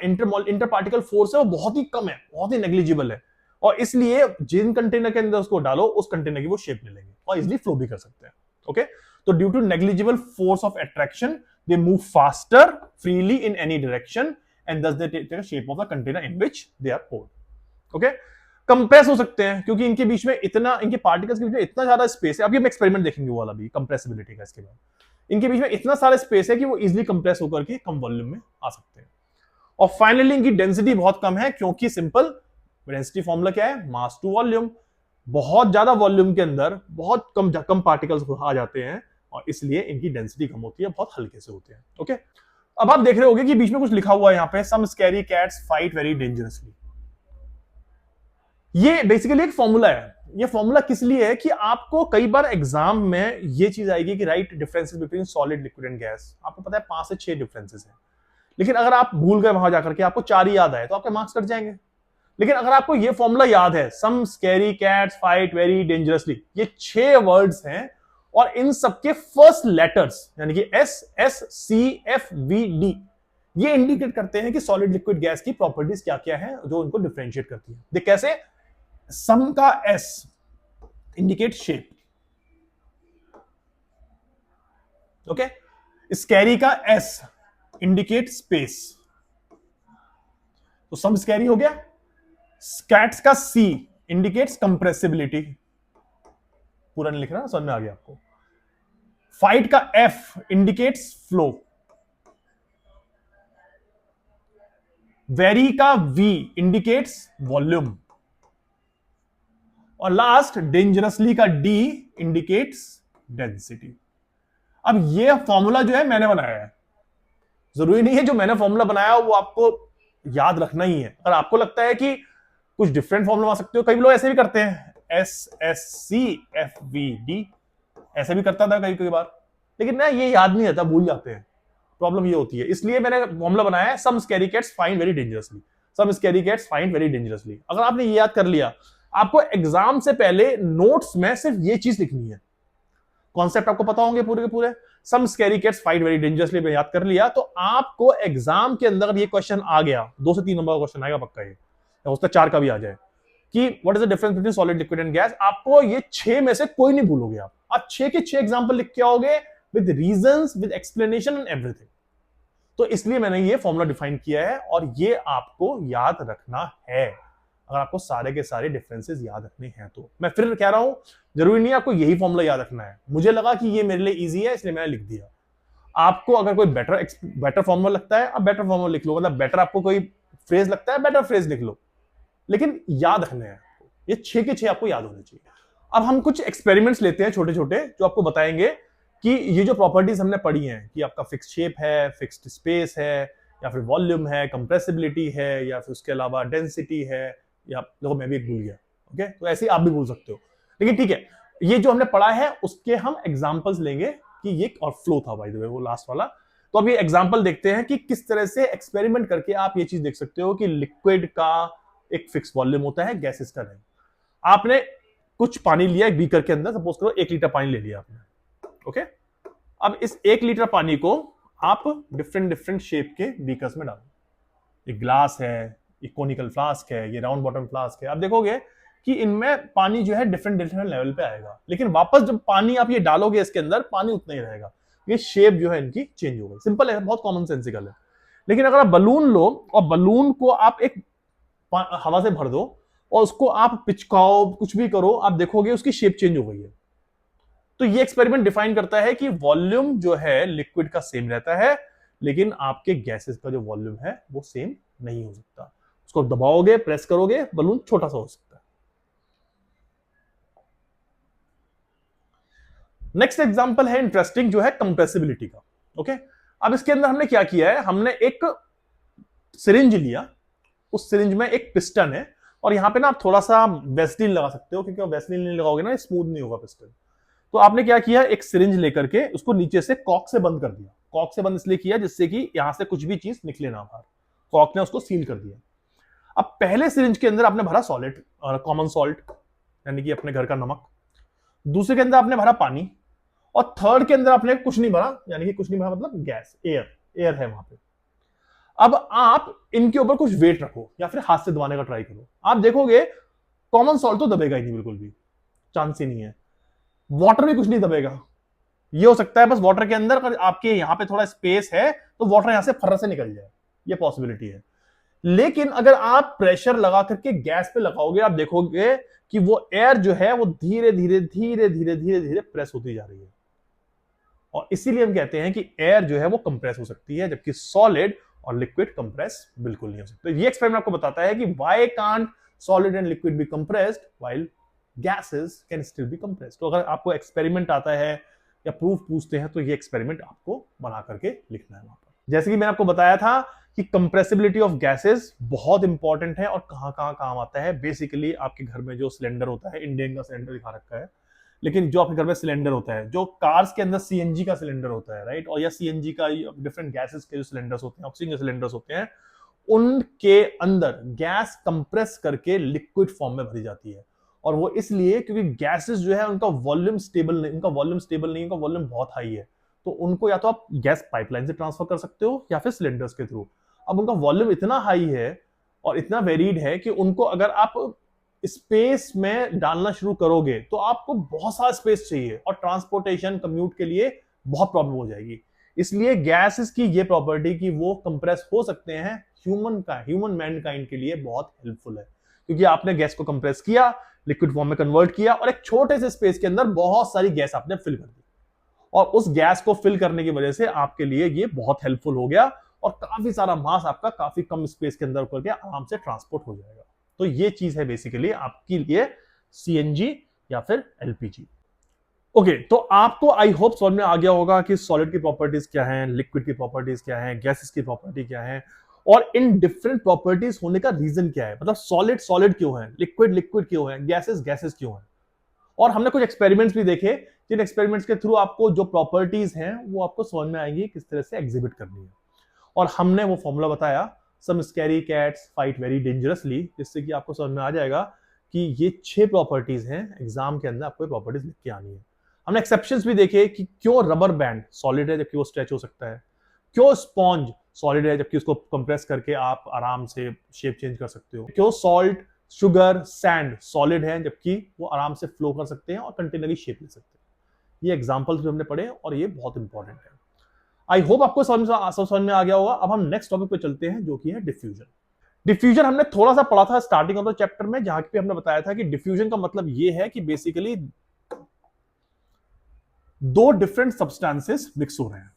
इंटर पार्टिकल फोर्स है वो बहुत ही कम है, बहुत ही नेग्लिजिबल है, और इसलिए जिन कंटेनर के अंदर उसको डालो उस कंटेनर की वो शेप ले लेंगे और इजिली फ्लो भी कर सकते हैं। ओके, तो due to negligible force of attraction they move faster freely in any direction and thus they take the shape of the container in which they are poured. Okay, compress हो सकते हैं क्योंकि इनके बीच में इतना, इनके पार्टिकल्स के बीच में इतना ज्यादा स्पेस है। अभी हम एक्सपेरिमेंट देखेंगे वो वाला भी, कंप्रेसिबिलिटी का। इसके बाद इनके बीच में इतना सारा स्पेस है कि वो इजीली कंप्रेस होकर के कम वॉल्यूम में आ सकते हैं। और फाइनली इनकी डेंसिटी बहुत कम है क्योंकि सिंपल डेंसिटी फॉर्मूला क्या है, मास टू वॉल्यूम। बहुत ज्यादा वॉल्यूम के अंदर बहुत कम पार्टिकल्स आ जाते हैं और इसलिए इनकी डेंसिटी कम होती है, बहुत हल्के से होते हैं। ओके, अब आप देख रहे होंगे कि बीच में कुछ लिखा हुआ है यहाँ पे, some scary cats fight very dangerously. ये बेसिकली एक फॉर्मूला है। ये फॉर्मूला किस लिए है कि आपको कई बार एग्जाम में ये चीज आएगी कि right differences between solid, liquid and gas. आपको पता है 5 से 6 डिफरेंसेस है, लेकिन अगर आप भूल गए वहां जाकर के, आपको 4 ही याद आए तो आपके मार्क्स कट जाएंगे। लेकिन अगर आपको ये फॉर्मूला याद है, some scary cats fight very dangerously, ये 6 वर्ड्स हैं और इन सबके फर्स्ट लेटर्स यानी कि S, S, C, F, V, D, ये इंडिकेट करते हैं कि सॉलिड, लिक्विड, गैस की प्रॉपर्टीज क्या क्या है जो उनको डिफरेंशिएट करती है। देख कैसे, सम का S indicate shape, okay, scary का एस इंडिकेट स्पेस, तो सम स्कैरी हो गया। स्कैट्स का सी इंडिकेट्स कंप्रेसिबिलिटी, पूरा नहीं लिख रहा, समझ में आ गया आपको। फाइट का एफ इंडिकेट्स फ्लो, वेरी का वी इंडिकेट्स वॉल्यूम, और लास्ट डेंजरसली का डी इंडिकेट्स डेंसिटी। अब ये फॉर्मूला जो है मैंने बनाया है, जरूरी नहीं है जो मैंने फॉर्मूला बनाया वो आपको याद रखना ही है। अगर आपको लगता है कि कुछ डिफरेंट फॉर्मूला बना सकते हो, कई लोग ऐसे भी करते हैं, S, S, C, F, V, D, ऐसे भी करता था कई बार, लेकिन ना ये याद नहीं रहता, भूल जाते हैं। प्रॉब्लम ये होती है, इसलिए मैंने फॉर्मूला बनाया है, some scary cats find very dangerously, some scary cats find very dangerously. अगर आपने ये याद कर लिया, आपको एग्जाम से पहले नोट्स में सिर्फ ये चीज लिखनी है, कॉन्सेप्ट आपको पता होंगे पूरे के पूरे। Some scary cats fight very dangerously में याद कर लिया तो आपको एग्जाम के अंदर ये क्वेश्चन आ गया, 2 से 3 नंबर का क्वेश्चन आएगा पक्का, ये हो सकता है 4 का भी आ जाए, कि what is the difference between solid, liquid and gas. आपको ये 6 में से कोई नहीं भूलोगे। आप 6 के 6 एग्जांपल लिख के आओगे with reasons, with explanation and everything. तो इसलिए मैंने ये फॉर्मूला डिफाइन किया है और ये आपको याद रखना है, अगर आपको सारे के सारे डिफरेंसेस याद रखने हैं तो। मैं फिर कह रहा हूं, जरूरी नहीं आपको यही फॉर्मूला याद रखना है, मुझे लगा कि ये मेरे लिए इजी है इसलिए मैंने लिख दिया। आपको अगर कोई बेटर फॉर्मूला लगता है, आप बेटर फॉर्मूला लिख लो, मतलब बेटर आपको कोई फ्रेज लगता है, बेटर फ्रेज लिख लो, लेकिन याद रखने हैं आपको, ये 6 के 6 आपको याद होने चाहिए। अब हम कुछ एक्सपेरिमेंट्स लेते हैं छोटे छोटे, जो आपको बताएंगे कि ये जो प्रॉपर्टीज हमने पढ़ी हैं कि आपका फिक्स शेप है, फिक्स्ड स्पेस है, या फिर वॉल्यूम है, कंप्रेसिबिलिटी है, या फिर उसके अलावा डेंसिटी है, या देखो मैं भी एक भूल गया, ओके, तो ऐसे ही आप भी भूल सकते हो, लेकिन ठीक है, ये जो हमने पढ़ा है उसके हम एग्जांपल्स लेंगे कि ये, और फ्लो था बाय द वे वो लास्ट वाला। तो अब ये एग्जांपल देखते हैं कि किस तरह से एक्सपेरिमेंट करके आप ये चीज देख सकते हो कि लिक्विड का एक फिक्स वॉल्यूम होता है, गैसेस का नहीं। आपने कुछ पानी लिया एक बीकर के अंदर, सपोज करो 1 लीटर पानी ले लिया आपने, ओके। अब इस 1 लीटर पानी को आप डिफरेंट डिफरेंट शेप के बीकर्स में डालो। ये ग्लास है, ये कोनिकल फ्लास्क है, ये राउंड बॉटम फ्लास्क है। आप देखोगे कि इनमें पानी जो है डिफरेंट डिफरेंट लेवल पे आएगा, लेकिन वापस जब पानी आप ये डालोगे इसके अंदर, पानी उतना ही रहेगा, ये शेप जो है इनकी चेंज हो गई। सिंपल है, बहुत कॉमन सेंसिकल है। लेकिन अगर आप बलून लो और बलून को आप एक हवा से भर दो और उसको आप पिचकाओ, कुछ भी करो, आप देखोगे उसकी शेप चेंज हो गई है। तो ये एक्सपेरिमेंट डिफाइन करता है कि वॉल्यूम जो है लिक्विड का सेम रहता है, लेकिन आपके गैसेस का जो वॉल्यूम है वो सेम नहीं हो सकता। उसको दबाओगे, प्रेस करोगे, बलून छोटा सा हो सकता है। नेक्स्ट एग्जांपल है इंटरेस्टिंग, जो है कंप्रेसिबिलिटी का, ओके। अब इसके अंदर हमने क्या किया है, हमने एक सिरिंज लिया, उस सिरिंज में एक पिस्टन है, और यहां पे ना आप थोड़ा सा वेस्लिन लगा सकते हो, क्योंकि वेस्लिन नहीं लगाओगे ना स्मूथ नहीं होगा पिस्टन। तो आपने क्या किया, एक सिरिंज लेकर के उसको नीचे से कॉक से बंद कर दिया। कॉक से बंद इसलिए किया जिससे कि यहां से कुछ भी चीज निकले ना बाहर, कॉक ने उसको सील कर दिया। अब पहले सिरिंज के अंदर आपने भरा सॉलिड, कॉमन सॉल्ट यानी कि अपने घर का नमक, दूसरे के अंदर आपने भरा पानी, और थर्ड के अंदर आपने कुछ नहीं भरा, यानी कि कुछ नहीं भरा मतलब गैस, एयर है वहां पे। अब आप इनके ऊपर कुछ वेट रखो या फिर हाथ से दबाने का ट्राई करो, आप देखोगे कॉमन सॉल्ट तो दबेगा ही नहीं, बिल्कुल भी चांस ही नहीं है। वाटर भी कुछ नहीं दबेगा, ये हो सकता है बस वाटर के अंदर अगर आपके यहां पे थोड़ा स्पेस है तो वाटर यहां से फर्र से निकल जाए, ये पॉसिबिलिटी है। लेकिन अगर आप प्रेशर लगा करके गैस पे लगाओगे, आप देखोगे कि वो एयर जो है वो धीरे धीरे धीरे धीरे धीरे धीरे प्रेस होती जा रही है, और इसीलिए हम कहते हैं कि एयर जो है वो कंप्रेस हो सकती है, जबकि सॉलिड और लिक्विड कंप्रेस बिल्कुल नहीं हो सकते। ये एक्सपेरिमेंट आपको बताता है कि why can't solid and liquid B compressed while gases can still be compressed. तो अगर आपको एक्सपेरिमेंट आता है या प्रूफ पूछते हैं तो ये एक्सपेरिमेंट आपको बना करके लिखना है वहां पर। जैसे कि मैंने आपको बताया था कि कंप्रेसिबिलिटी ऑफ गैसेस बहुत इंपॉर्टेंट है और कहां कहां काम आता है। बेसिकली आपके घर में जो सिलेंडर होता है, इंडियन का सिलेंडर दिखा रखा है, लेकिन जो आपके घर में सिलेंडर होता है, जो कार्स के अंदर सीएनजी का सिलेंडर होता है, राइट, और या सीएनजी का डिफरेंट गैसेस के जो सिलेंडर्स होते हैं, ऑक्सीजन के सिलेंडर्स होते हैं, उनके अंदर गैस कंप्रेस करके लिक्विड फॉर्म में भरी जाती है। और वो इसलिए क्योंकि गैसेस जो है उनका वॉल्यूम स्टेबल नहीं, उनका वॉल्यूम बहुत हाई है। तो उनको या तो आप गैस पाइपलाइन से ट्रांसफर कर सकते हो या फिर सिलेंडर्स के थ्रू। अब उनका वॉल्यूम इतना हाई है और इतना वेरीड है कि उनको अगर आप स्पेस में डालना शुरू करोगे तो आपको बहुत सारा स्पेस चाहिए और ट्रांसपोर्टेशन कम्यूट के लिए बहुत प्रॉब्लम हो जाएगी। इसलिए गैसेस की ये प्रॉपर्टी कि वो कंप्रेस हो सकते हैं ह्यूमन मैनकाइंड के लिए बहुत हेल्पफुल है, क्योंकि आपने गैस को कंप्रेस किया, लिक्विड फॉर्म में कन्वर्ट किया और एक छोटे से स्पेस के अंदर बहुत सारी गैस आपने फिल कर दी, और उस गैस को फिल करने की वजह से आपके लिए ये बहुत हेल्पफुल हो गया और काफी सारा मास आपका काफी कम स्पेस के अंदर करके आराम से ट्रांसपोर्ट हो जाएगा। तो ये चीज है बेसिकली आपके लिए सीएनजी या फिर एलपीजी। ओके, तो आपको आई होप समझ में आ गया होगा कि सॉलिड की प्रॉपर्टीज क्या हैं, लिक्विड की प्रॉपर्टीज क्या हैं, गैसेस की प्रॉपर्टी क्या है, और इन डिफरेंट प्रॉपर्टीज होने का रीजन क्या है। मतलब सॉलिड सॉलिड क्यों है, लिक्विड लिक्विड क्यों है, गैसेस गैसेस क्यों है। और हमने कुछ एक्सपेरिमेंट्स भी देखे जिन एक्सपेरिमेंट्स के थ्रू आपको जो प्रॉपर्टीज हैं वो आपको समझ में आएंगी किस तरह से एग्जिबिट करनी है। और हमने वो फॉर्मूला बताया, some scary cats fight very dangerously, जिससे कि आपको समझ में आ जाएगा कि ये 6 प्रॉपर्टीज हैं, एग्जाम के अंदर आपको प्रॉपर्टीज लिख के आनी है। हमने एक्सेप्शंस भी देखे कि क्यों रबर बैंड सॉलिड है जबकि वो स्ट्रेच हो सकता है, क्यों स्पॉन्ज सॉलिड है जबकि उसको कंप्रेस करके आप आराम से शेप चेंज कर सकते हो, क्यों सॉल्ट शुगर सैंड सॉलिड है जबकि वो आराम से फ्लो कर सकते हैं और कंटेनर की शेप ले सकते हैं। ये एग्जांपल्स भी हमने पढ़े और ये बहुत इंपॉर्टेंट है। आई होप आपको समझ में आ गया होगा। अब हम नेक्स्ट टॉपिक पे चलते हैं जो कि है डिफ्यूजन। डिफ्यूजन हमने थोड़ा सा पढ़ा था स्टार्टिंग ऑफ द चैप्टर में, जहां पे हमने बताया था कि डिफ्यूजन का मतलब ये है कि बेसिकली दो डिफरेंट सब्सटेंसेस मिक्स हो रहे हैं।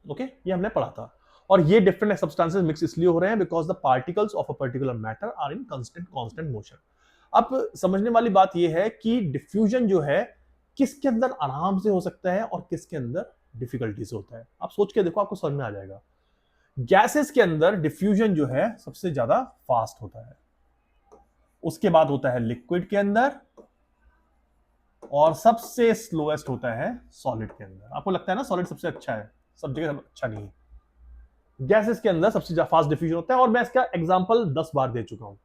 ओके, ये हमने पढ़ा था। और ये डिफरेंट सब्सटेंसेस मिक्स इसलिए हो रहे हैं because the particles of a particular matter are in constant motion. अब समझने वाली बात यह है कि डिफ्यूजन जो है किसके अंदर आराम से हो सकता है और किसके अंदर डिफिकल्टी से होता है। आप सोच के देखो, आपको समझ में आ जाएगा। गैसेस के अंदर डिफ्यूजन जो है सबसे ज्यादा फास्ट होता है, उसके बाद होता है लिक्विड के अंदर, और सबसे स्लोएस्ट होता है सॉलिड के अंदर। आपको लगता है ना सॉलिड सबसे अच्छा है, सब जगह अच्छा नहीं है। गैसेस के अंदर सबसे ज्यादा फास्ट डिफ्यूजन होता है, और मैं इसका एग्जांपल 10 बार दे चुका हूं।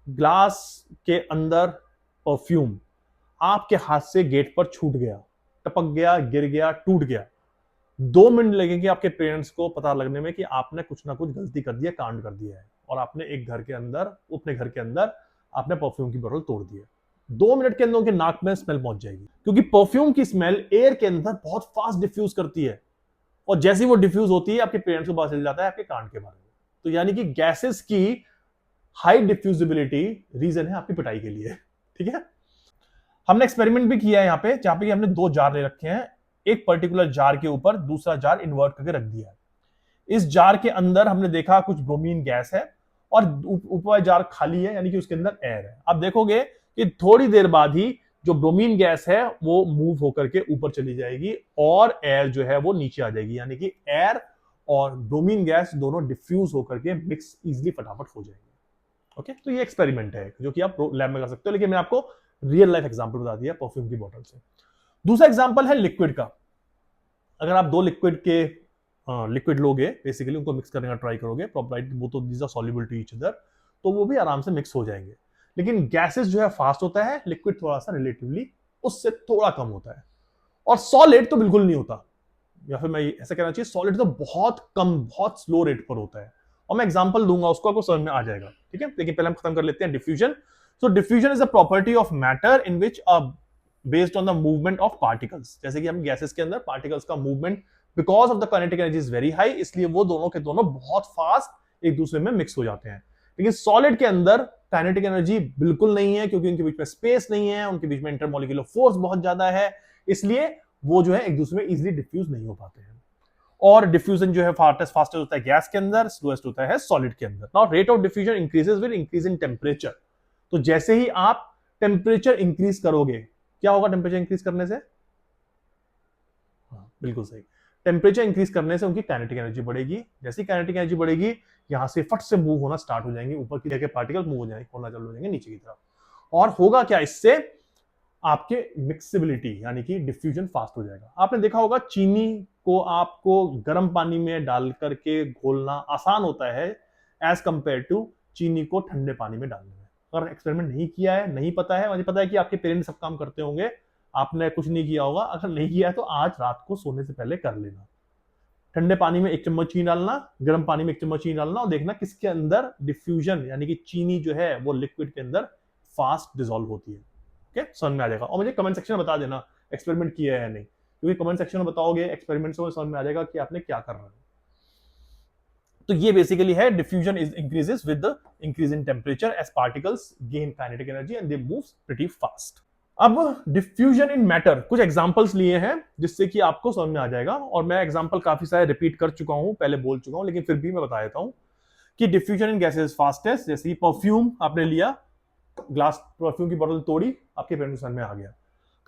ग्लास के अंदर परफ्यूम आपके हाथ से गेट पर छूट गया, टपक गया, गिर गया, टूट गया, 2 मिनट लगेंगे आपके पेरेंट्स को पता लगने में कि आपने कुछ ना कुछ गलती कर दिया, कांड कर दिया है, और आपने एक घर के अंदर, अपने घर के अंदर आपने परफ्यूम की बोतल तोड़ दी है। 2 मिनट के अंदर उनके नाक में स्मेल पहुंच जाएगी, क्योंकि परफ्यूम की स्मेल एयर के अंदर बहुत फास्ट डिफ्यूज करती है, और जैसी वो डिफ्यूज होती है आपके पेरेंट्स को पता चल जाता है आपके कांड के बारे में। तो यानी कि गैसेस की हाई डिफ्यूजिबिलिटी रीजन है आपकी पिटाई के लिए। ठीक है, हमने एक्सपेरिमेंट भी किया है यहाँ पे, जहां पे हमने 2 जार ले रखे हैं, एक पर्टिकुलर जार के ऊपर दूसरा जार इन्वर्ट करके रख दिया है। इस जार के अंदर हमने देखा कुछ ब्रोमीन गैस है और ऊपर जार खाली है, यानी कि उसके अंदर एयर है। आप देखोगे कि थोड़ी देर बाद ही जो ब्रोमीन गैस है वो मूव होकर के ऊपर चली जाएगी और एयर जो है वो नीचे आ जाएगी, यानी कि एयर और ब्रोमीन गैस दोनों डिफ्यूज होकर के मिक्स इजिली फटाफट हो जाएंगे। ओके, तो ये एक्सपेरिमेंट है जो कि आप लैब में कर सकते हो, लेकिन मैं आपको रियल लाइफ एग्जांपल बता दिया परफ्यूम की बोतल से। दूसरा एग्जांपल है लिक्विड का। अगर आप 2 लिक्विड लोगे, बेसिकली उनको मिक्स करने का ट्राई करोगे, प्रॉपर्टी वो तो these are soluble to each other, तो वो भी आराम से मिक्स हो जाएंगे। लेकिन गैसेस जो है फास्ट होता है, लिक्विड थोड़ा सा रिलेटिवली उससे थोड़ा कम होता है, और सॉलिड तो बिल्कुल नहीं होता, या फिर मैं ऐसा कहना चाहिए सॉलिड तो बहुत कम, बहुत स्लो रेट पर होता है। और मैं एग्जांपल दूंगा, उसको आपको समझ में आ जाएगा। ठीक है, लेकिन पहले हम खत्म कर लेते हैं diffusion. So diffusion is a property of matter in which a based on the movement of particles. जैसे कि हम गैसेस के अंदर पार्टिकल्स का movement because of the kinetic energy is very high, इसलिए वो दोनों के दोनों बहुत फास्ट एक दूसरे में मिक्स हो जाते हैं। लेकिन सॉलिड के अंदर काइनेटिक एनर्जी बिल्कुल नहीं है, क्योंकि उनके बीच में स्पेस नहीं है, उनके बीच में इंटरमोलिकुलर फोर्स बहुत ज्यादा है, इसलिए वो जो है एक दूसरे में इजीली डिफ्यूज नहीं हो पाते हैं। और डिफ्यूजन जो है फास्टेस्ट होता है गैस के अंदर, स्लोएस्ट होता है सॉलिड के अंदर। Now rate of diffusion increases with increase in temperature. तो जैसे ही आप टेम्परेचर इंक्रीज करोगे, क्या होगा टेम्परेचर इंक्रीज करने से? हाँ, बिल्कुल सही। टेम्परेचर इंक्रीज करने से उनकी काइनेटिक एनर्जी बढ़ेगी। जैसी काइनेटिक एनर्जी बढ़ेगी, यहां से फट से मूव होना स्टार्ट हो जाएंगे, ऊपर की जगह पार्टिकल मूव हो जाएंगे, होना चालू हो जाएंगे नीचे की तरफ। और होगा क्या इससे? आपके मिक्सिबिलिटी यानी कि डिफ्यूजन फास्ट हो जाएगा। आपने देखा होगा चीनी को आपको गर्म पानी में डाल करके घोलना आसान होता है एज कंपेयर टू चीनी को ठंडे पानी में डालने में। अगर एक्सपेरिमेंट नहीं किया है, नहीं पता है, मुझे पता है कि आपके पेरेंट्स सब काम करते होंगे, आपने कुछ नहीं किया होगा, अगर नहीं किया है तो आज रात को सोने से पहले कर लेना। ठंडे पानी में 1 चम्मच चीनी डालना, गर्म पानी में 1 चम्मच चीनी डालना, और देखना किसके अंदर डिफ्यूजन यानी कि चीनी जो है वो लिक्विड के अंदर फास्ट डिसॉल्व होती है। ओके, समझ में आ जाएगा। और मुझे कमेंट सेक्शन में बता देना एक्सपेरिमेंट किया है या नहीं, क्योंकि कमेंट सेक्शन में बताओगे एक्सपेरिमेंट से समझ में आ जाएगा कि आपने क्या कर रहा है। तो ये बेसिकली है diffusion is increases with the increase in temperature as particles gain kinetic energy and they move pretty fast. अब डिफ्यूजन इन मैटर, कुछ एग्जांपल्स लिए हैं जिससे कि आपको समझ में आ जाएगा, और मैं एग्जांपल काफी सारे रिपीट कर चुका हूं, पहले बोल चुका हूं, लेकिन फिर भी मैं बता देता हूं कि डिफ्यूजन इन गैसेस फास्टेस्ट। जैसे परफ्यूम आपने लिया, ग्लास परफ्यूम की बोतल तोड़ी, आपके पेरेंट्स में आ गया।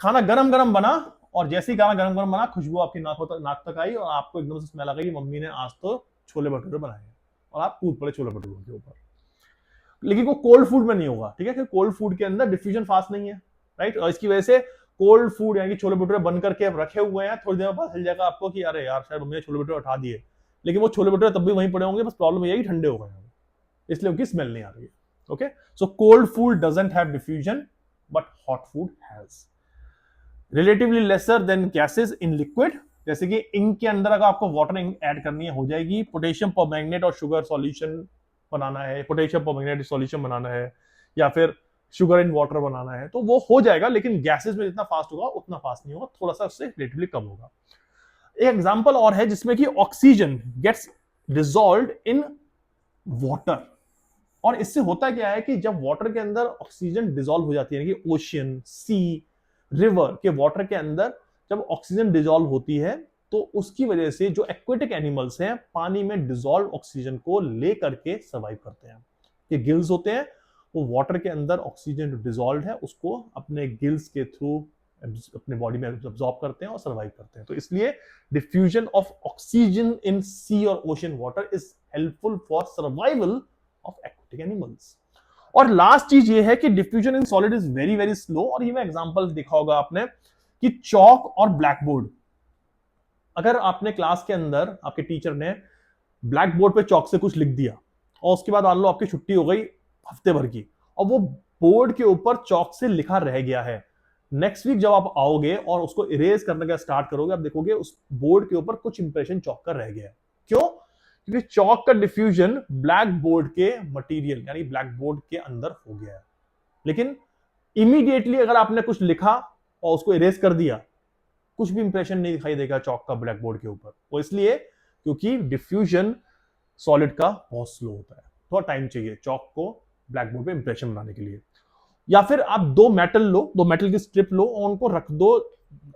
खाना गरम गरम बना, और जैसे ही खाना गरम गरम बना, खुशबू आपकी नाक तक आई, और आपको एकदम से स्मेल आ गई, मम्मी ने आज तो छोले भटूरे बनाए, और आप कूद पड़े छोले भटूरों के ऊपर। लेकिन वो कोल्ड फूड में नहीं होगा, ठीक है, क्योंकि कोल्ड फूड के अंदर डिफ्यूजन फास्ट नहीं है, राइट। और इसकी वजह से कोल्ड फूड यानी कि छोले भटूरे बन करके रखे हुए हैं, थोड़ी देर में पता चल जाएगा आपको कि अरे यार शायद मम्मी ने छोले भटूरे उठा दिए, लेकिन वो छोले भटूरे तब भी वहीं पड़े होंगे, बस प्रॉब्लम ये है कि ठंडे हो गए, इसलिए उनकी स्मेल नहीं आ रही है। Okay, so cold food doesn't have diffusion but hot food has. Relatively lesser than gases in liquid, जैसे कि इंक के अंदर अगर आपको वाटर इंक ऐड करनी है हो जाएगी। पोटेशियम परमैंगनेट और शुगर सॉल्यूशन बनाना है, पोटेशियम परमैंगनेट सॉल्यूशन बनाना है, या फिर शुगर इन वाटर बनाना है, तो वो हो जाएगा, लेकिन गैसेस में जितना फास्ट होगा उतना फास्ट नहीं होगा, थोड़ा सा उससे रिलेटिवली कम होगा। एक एग्जांपल और है जिसमें कि oxygen gets dissolved in water, और इससे होता क्या है कि जब वाटर के अंदर ऑक्सीजन डिसॉल्व हो जाती है, यानी कि ओशियन, सी, रिवर के वाटर के अंदर जब ऑक्सीजन डिसॉल्व होती है, तो उसकी वजह से जो एक्वेटिक एनिमल्स हैं पानी में डिसॉल्व ऑक्सीजन को लेकर के सर्वाइव करते हैं। ये गिल्स होते हैं, वो वाटर के अंदर ऑक्सीजन जो डिसॉल्व है उसको अपने गिल्स के थ्रू अपने बॉडी में अब्सॉर्ब करते हैं और सर्वाइव करते हैं। तो इसलिए डिफ्यूजन ऑफ ऑक्सीजन इन सी और ocean water is helpful for survival of aquatic animals. और लास्ट चीज ये है कि diffusion in solid is very very slow, और ये मैं एग्जांपल देखा होगा आपने कि चौक और ब्लैक बोर्ड, अगर आपने क्लास के अंदर आपके टीचर ने ब्लैक बोर्ड पे चौक से कुछ लिख दिया, और उसके बाद मान लो आपकी छुट्टी हो गई हफ्ते भर की, और वो बोर्ड के ऊपर चौक से लिखा रह गया है, नेक्स्ट वीक जब आप आओगे और उसको इरेज करने का स्टार्ट करोगे, आप देखोगे उस बोर्ड के ऊपर कुछ इंप्रेशन चौक का रह गया है। क्यों? क्योंकि चौक का डिफ्यूजन ब्लैक बोर्ड के मटेरियल यानी ब्लैक बोर्ड के अंदर हो गया है। लेकिन इमीडिएटली अगर आपने कुछ लिखा और उसको इरेज कर दिया, कुछ भी इंप्रेशन नहीं दिखाई देगा चौक का ब्लैक बोर्ड के ऊपर। वो इसलिए क्योंकि डिफ्यूजन सॉलिड का बहुत स्लो होता है, थोड़ा टाइम चाहिए चौक को ब्लैक बोर्ड पे इंप्रेशन बनाने के लिए। या फिर आप दो मेटल की स्ट्रिप लो और उनको रख दो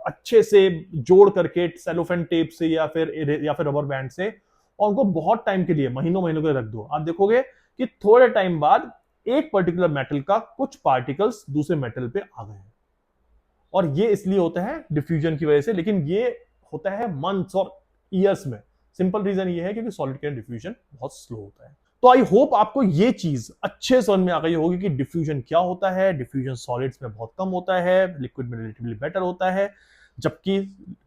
अच्छे से जोड़ करके सेलोफेन टेप से या फिर रबर बैंड से, और उनको बहुत टाइम के लिए महीनों के लिए रख दो। आप देखोगे कि थोड़े टाइम बाद एक पर्टिकुलर मेटल का कुछ पार्टिकल्स दूसरे मेटल पे आ गए हैं, और ये इसलिए होता है डिफ्यूजन की वजह से, लेकिन ये होता है मंथ्स और ईयर्स में। सिंपल रीजन ये है क्योंकि सॉलिड के डिफ्यूजन बहुत स्लो होता है। तो आई होप आपको ये चीज अच्छे समझ में आ गई होगी कि डिफ्यूजन क्या होता है। डिफ्यूजन सॉलिड्स में बहुत कम होता है, लिक्विड में रिलेटिवली बेटर होता है, जबकि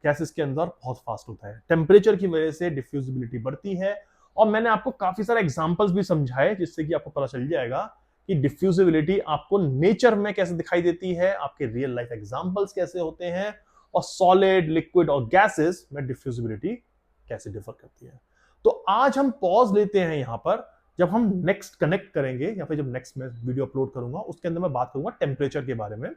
गैसेस के अंदर बहुत फास्ट होता है। टेम्परेचर की वजह से डिफ्यूजिबिलिटी बढ़ती है, और मैंने आपको काफी सारे एग्जांपल्स भी समझाए जिससे कि आपको पता चल जाएगा कि डिफ्यूजिबिलिटी आपको नेचर में कैसे दिखाई देती है, आपके रियल लाइफ एग्जांपल्स कैसे होते हैं, और सॉलिड, लिक्विड और गैसेस में डिफ्यूजिबिलिटी कैसे डिफर करती है। तो आज हम पॉज लेते हैं यहां पर, जब हम नेक्स्ट कनेक्ट करेंगे या फिर जब नेक्स्ट मैं वीडियो अपलोड करूंगा उसके अंदर मैं बात करूंगा टेम्परेचर के बारे में,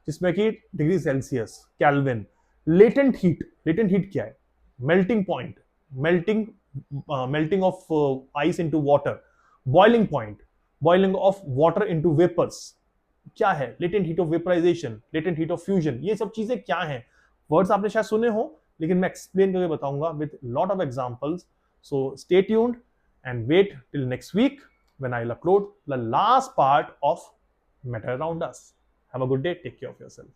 जिसमें कि degree Celsius, Kelvin, latent heat क्या है, melting point, melting of ice into water, boiling point, boiling of water into vapours, क्या है latent heat of vaporisation, latent heat of fusion, ये सब चीजें क्या हैं? वर्ड्स आपने शायद सुने हो, लेकिन मैं एक्सप्लेन करके बताऊंगा with lot of examples. So stay tuned and wait till next week when I'll upload the last part of Matter Around Us. Have a good day. Take care of yourself.